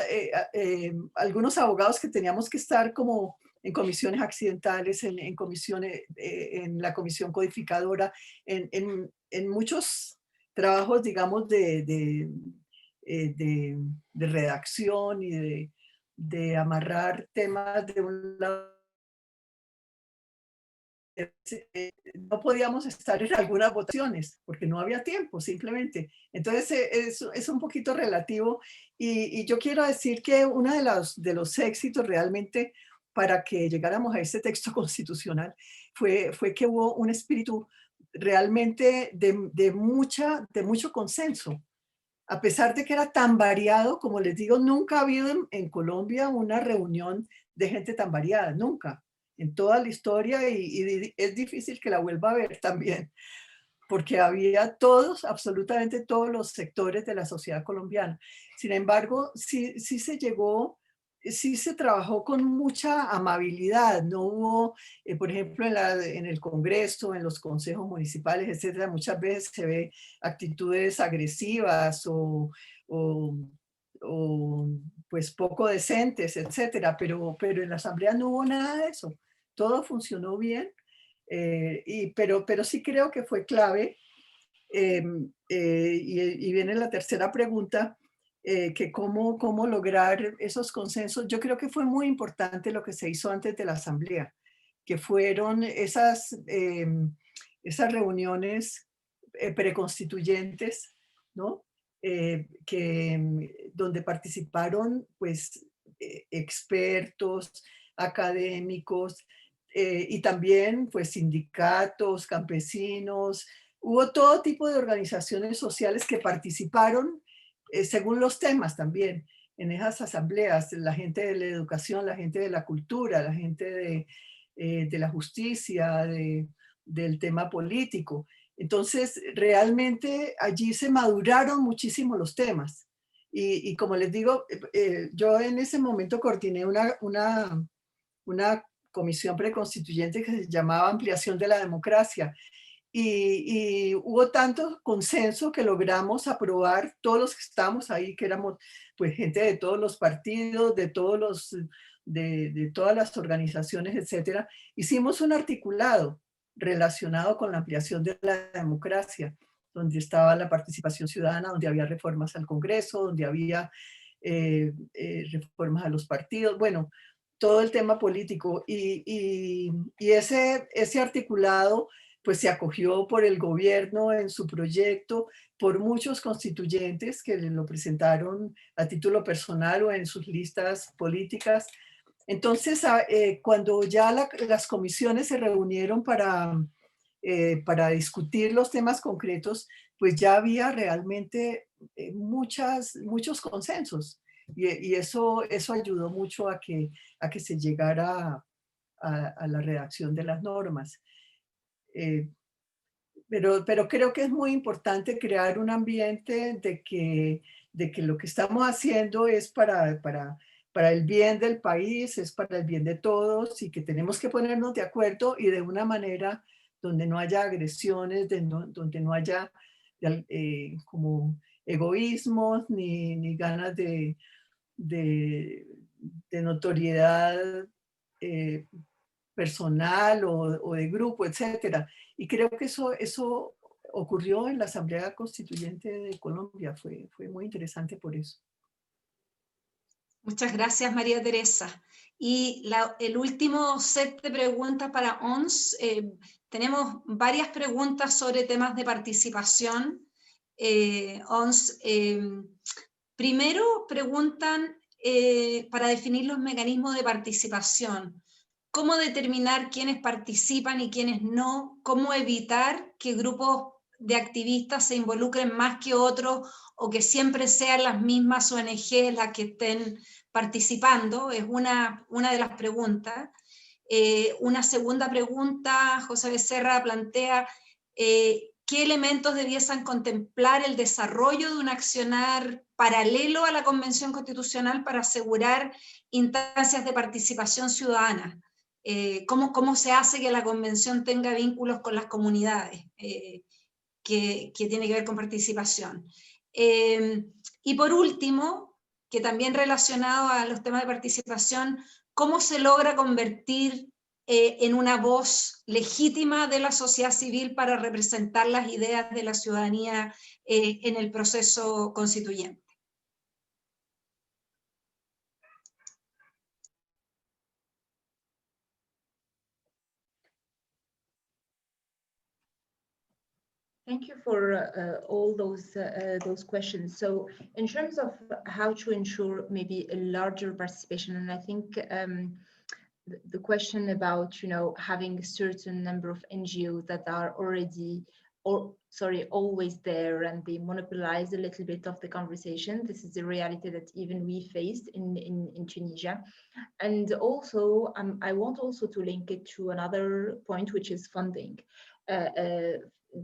algunos abogados que teníamos que estar como en comisiones accidentales, en comisiones, en la comisión codificadora, en muchos trabajos, digamos, de redacción y de amarrar temas de un lado. No podíamos estar en algunas votaciones porque no había tiempo, simplemente. Entonces es un poquito relativo, y yo quiero decir que uno de los éxitos realmente para que llegáramos a este texto constitucional fue que hubo un espíritu realmente de mucho consenso. A pesar de que era tan variado, como les digo, nunca ha habido en Colombia una reunión de gente tan variada, nunca, en toda la historia, y es difícil que la vuelva a ver también, porque había todos, absolutamente todos los sectores de la sociedad colombiana. Sin embargo, sí se llegó, sí se trabajó con mucha amabilidad. No hubo, por ejemplo, en el Congreso, en los consejos municipales, etcétera, muchas veces se ve actitudes agresivas o, pues poco decentes, etcétera, pero en la asamblea no hubo nada de eso. Todo funcionó bien. Pero sí creo que fue clave, y viene la tercera pregunta, que cómo lograr esos consensos. Yo creo que fue muy importante lo que se hizo antes de la asamblea, que fueron esas reuniones preconstituyentes, ¿no? Donde participaron pues expertos, académicos, y también pues sindicatos, campesinos. Hubo todo tipo de organizaciones sociales que participaron según los temas también en esas asambleas, la gente de la educación, la gente de la cultura, la gente de la justicia, del tema político. Entonces, realmente allí se maduraron muchísimo los temas. Y como les digo, yo en ese momento coordiné una comisión preconstituyente que se llamaba Ampliación de la Democracia. Y hubo tanto consenso que logramos aprobar, todos los que estábamos ahí, que éramos pues gente de todos los partidos, de todas las organizaciones, etcétera. Hicimos un articulado relacionado con la ampliación de la democracia, donde estaba la participación ciudadana, donde había reformas al Congreso, donde había reformas a los partidos, bueno, todo el tema político. Y ese articulado pues se acogió por el gobierno en su proyecto, por muchos constituyentes que lo presentaron a título personal o en sus listas políticas. Entonces, cuando ya las comisiones se reunieron para para discutir los temas concretos, pues ya había realmente muchos consensos. Y eso ayudó mucho a que se llegara a la redacción de las normas. Pero creo que es muy importante crear un ambiente de que lo que estamos haciendo es para el bien del país, es para el bien de todos y que tenemos que ponernos de acuerdo y de una manera donde no haya agresiones, donde no haya como egoísmos ni ganas de notoriedad personal o de grupo, etcétera. Y creo que eso ocurrió en la Asamblea Constituyente de Colombia. Fue muy interesante por eso. Muchas gracias, María Teresa. Y el último set de preguntas para ONS. Tenemos varias preguntas sobre temas de participación. ONS, primero preguntan para definir los mecanismos de participación. ¿Cómo determinar quiénes participan y quiénes no? ¿Cómo evitar que grupos de activistas se involucren más que otros o que siempre sean las mismas ONG las que estén participando? Es una de las preguntas. Una segunda pregunta, José Becerra plantea, ¿qué elementos debiesen contemplar el desarrollo de un accionar paralelo a la Convención Constitucional para asegurar instancias de participación ciudadana? ¿Cómo se hace que la convención tenga vínculos con las comunidades, que tiene que ver con participación? Y por último, que también relacionado a los temas de participación, ¿cómo se logra convertir en una voz legítima de la sociedad civil para representar las ideas de la ciudadanía en el proceso constituyente? Thank you for all those questions. So in terms of how to ensure maybe a larger participation, and I think the question about, having a certain number of NGOs that are always there and they monopolize a little bit of the conversation. This is the reality that even we faced in Tunisia. And also, I want also to link it to another point, which is funding.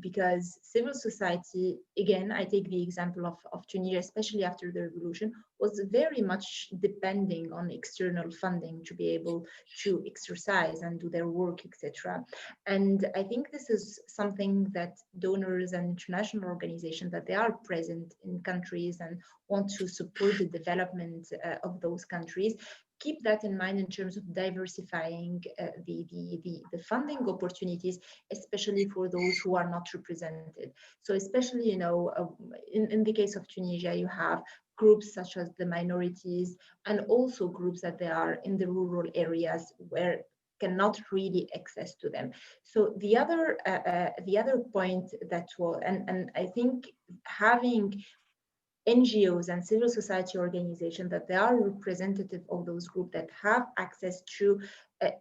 Because civil society, again, I take the example of Tunisia, especially after the revolution, was very much depending on external funding to be able to exercise and do their work, etc. And I think this is something that donors and international organizations that they are present in countries and want to support the development of those countries, keep that in mind in terms of diversifying the funding opportunities, especially for those who are not represented. So especially, in the case of Tunisia, you have groups such as the minorities and also groups that they are in the rural areas where cannot really access to them. So the other point that was, and I think having NGOs and civil society organizations that they are representative of those groups that have access to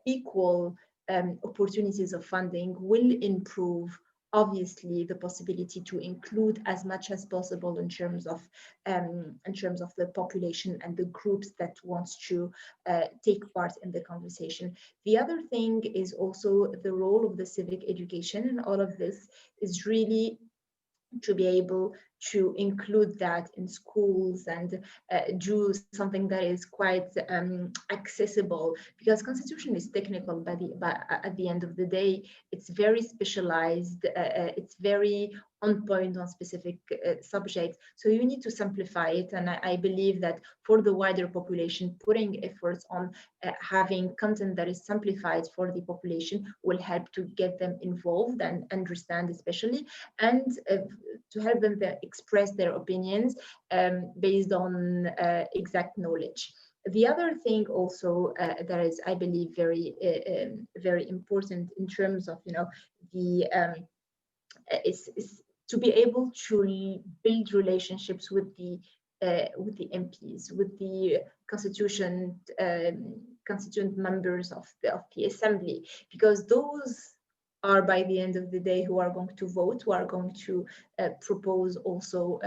equal opportunities of funding will improve, obviously, the possibility to include as much as possible in terms of the population and the groups that wants to take part in the conversation. The other thing is also the role of the civic education, and all of this is really to be able to include that in schools and do something that is quite accessible, because constitution is technical, but at the end of the day, it's very specialized, it's very on point on specific subjects. So you need to simplify it. And I believe that for the wider population, putting efforts on having content that is simplified for the population will help to get them involved and understand, especially, and to help them express their opinions based on exact knowledge. The other thing also that is, I believe, very important in terms of, is to be able to build relationships with the MPs, with the constituent members of the assembly, because those are by the end of the day who are going to vote, who are going to propose also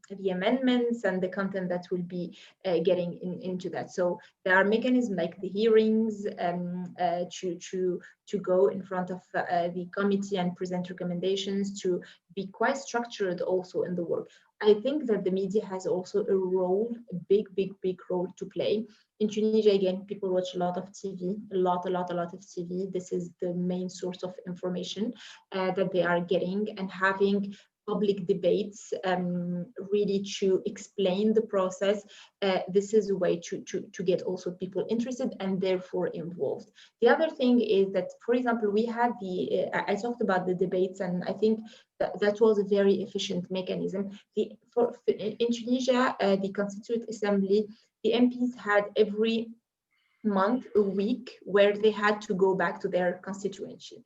the amendments and the content that will be getting into that. So there are mechanisms like the hearings to go in front of the committee and present recommendations, to be quite structured also in the work. I think that the media has also a role, a big role to play. In Tunisia, again, people watch a lot of TV, a lot of TV. This is the main source of information that they are getting, and having public debates really to explain the process. This is a way to get also people interested and therefore involved. The other thing is that, for example, we had I talked about the debates, and I think that was a very efficient mechanism. In Tunisia, the Constituent Assembly, the MPs had every month a week where they had to go back to their constituency.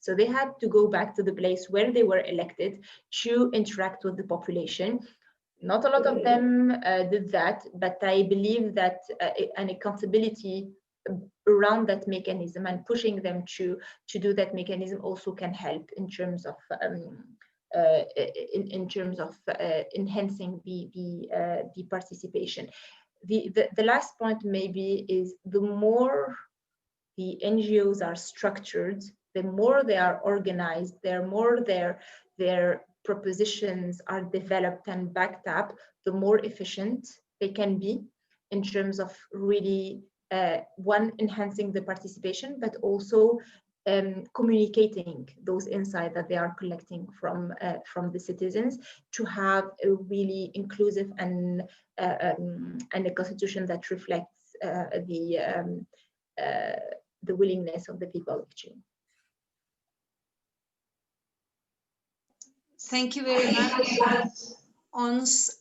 So they had to go back to the place where they were elected to interact with the population. Not a lot of them did that, but I believe that an accountability around that mechanism and pushing them to do that mechanism also can help in terms of enhancing the participation. The last point maybe is, the more the NGOs are structured, the more they are organized, the more their propositions are developed and backed up, the more efficient they can be in terms of really one, enhancing the participation, but also communicating those insights that they are collecting from the citizens, to have a really inclusive and a constitution that reflects the willingness of the people actually. Thank you very much, Ons.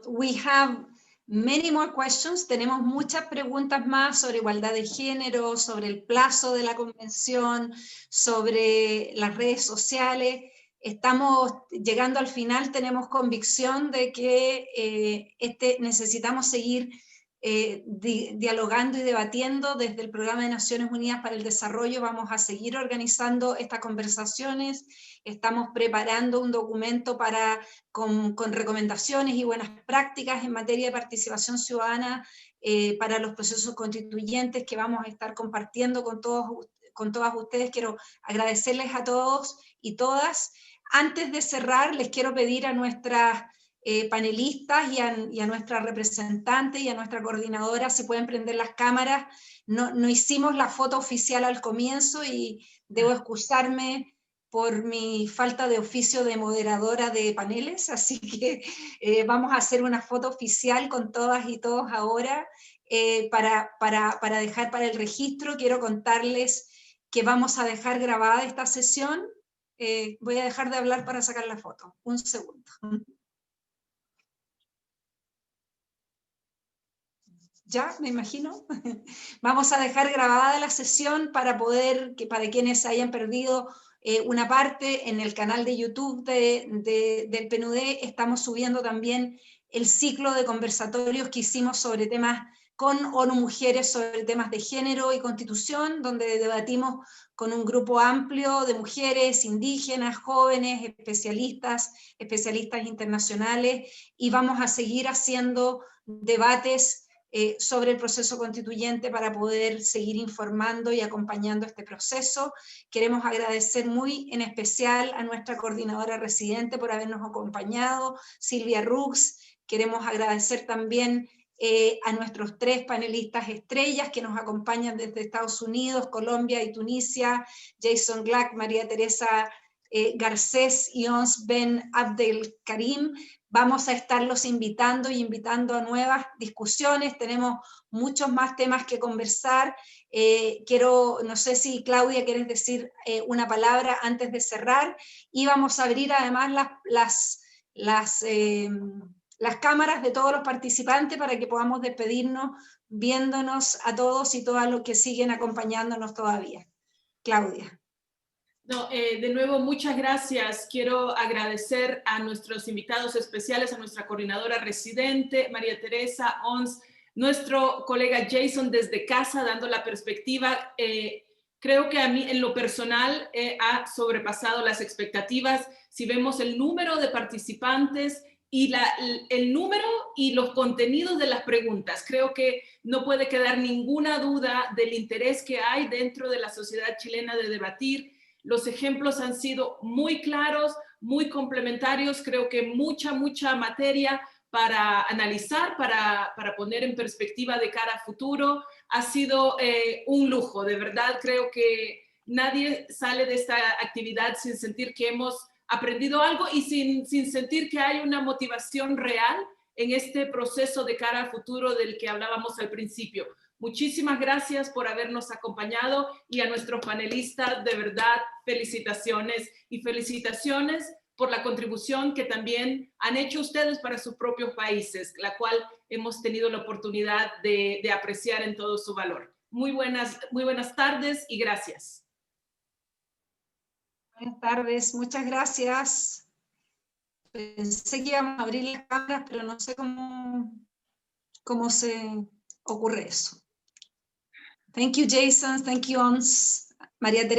We have many more questions. Tenemos muchas preguntas más sobre igualdad de género, sobre el plazo de la convención, sobre las redes sociales. Estamos llegando al final, tenemos convicción de que necesitamos seguir dialogando y debatiendo. Desde el Programa de Naciones Unidas para el Desarrollo vamos a seguir organizando estas conversaciones. Estamos preparando un documento con recomendaciones y buenas prácticas en materia de participación ciudadana para los procesos constituyentes, que vamos a estar compartiendo con todas ustedes. Quiero agradecerles a todos y todas. Antes de cerrar, les quiero pedir a nuestras panelistas y a nuestra representante y a nuestra coordinadora si pueden prender las cámaras. No hicimos la foto oficial al comienzo y debo excusarme por mi falta de oficio de moderadora de paneles, así que vamos a hacer una foto oficial con todas y todos ahora para dejar para el registro. Quiero contarles que vamos a dejar grabada esta sesión. Voy a dejar de hablar para sacar la foto. Un segundo. Ya, me imagino. Vamos a dejar grabada la sesión para quienes hayan perdido una parte, en el canal de YouTube del PNUD estamos subiendo también el ciclo de conversatorios que hicimos sobre temas con ONU Mujeres, sobre temas de género y constitución, donde debatimos con un grupo amplio de mujeres, indígenas, jóvenes, especialistas internacionales, y vamos a seguir haciendo debates sobre el proceso constituyente para poder seguir informando y acompañando este proceso. Queremos agradecer muy en especial a nuestra coordinadora residente por habernos acompañado, Silvia Rux. Queremos agradecer también a nuestros 3 panelistas estrellas que nos acompañan desde Estados Unidos, Colombia y Tunisia, Jason Glack, María Teresa Garcés y Ons Ben Abdelkarim. Vamos a estarlos invitando a nuevas discusiones. Tenemos muchos más temas que conversar. No sé si Claudia quieres decir una palabra antes de cerrar, y vamos a abrir además las cámaras de todos los participantes para que podamos despedirnos viéndonos a todos y todas los que siguen acompañándonos todavía. Claudia. No, de nuevo, muchas gracias. Quiero agradecer a nuestros invitados especiales, a nuestra coordinadora residente, María Teresa, Ons, nuestro colega Jason desde casa, dando la perspectiva. Creo que a mí, en lo personal, ha sobrepasado las expectativas. Si vemos el número de participantes y el número y los contenidos de las preguntas, creo que no puede quedar ninguna duda del interés que hay dentro de la sociedad chilena de debatir. Los ejemplos han sido muy claros, muy complementarios. Creo que mucha materia para analizar, para poner en perspectiva de cara a futuro. Ha sido un lujo, de verdad. Creo que nadie sale de esta actividad sin sentir que hemos aprendido algo y sin sentir que hay una motivación real en este proceso de cara al futuro del que hablábamos al principio. Muchísimas gracias por habernos acompañado y a nuestros panelistas, de verdad, felicitaciones y felicitaciones por la contribución que también han hecho ustedes para sus propios países, la cual hemos tenido la oportunidad de apreciar en todo su valor. Muy buenas tardes y gracias. Buenas tardes, muchas gracias. Pensé que íbamos a abrir las cámaras, pero no sé cómo se ocurre eso. Thank you, Jason. Thank you, Ons. María Teresa.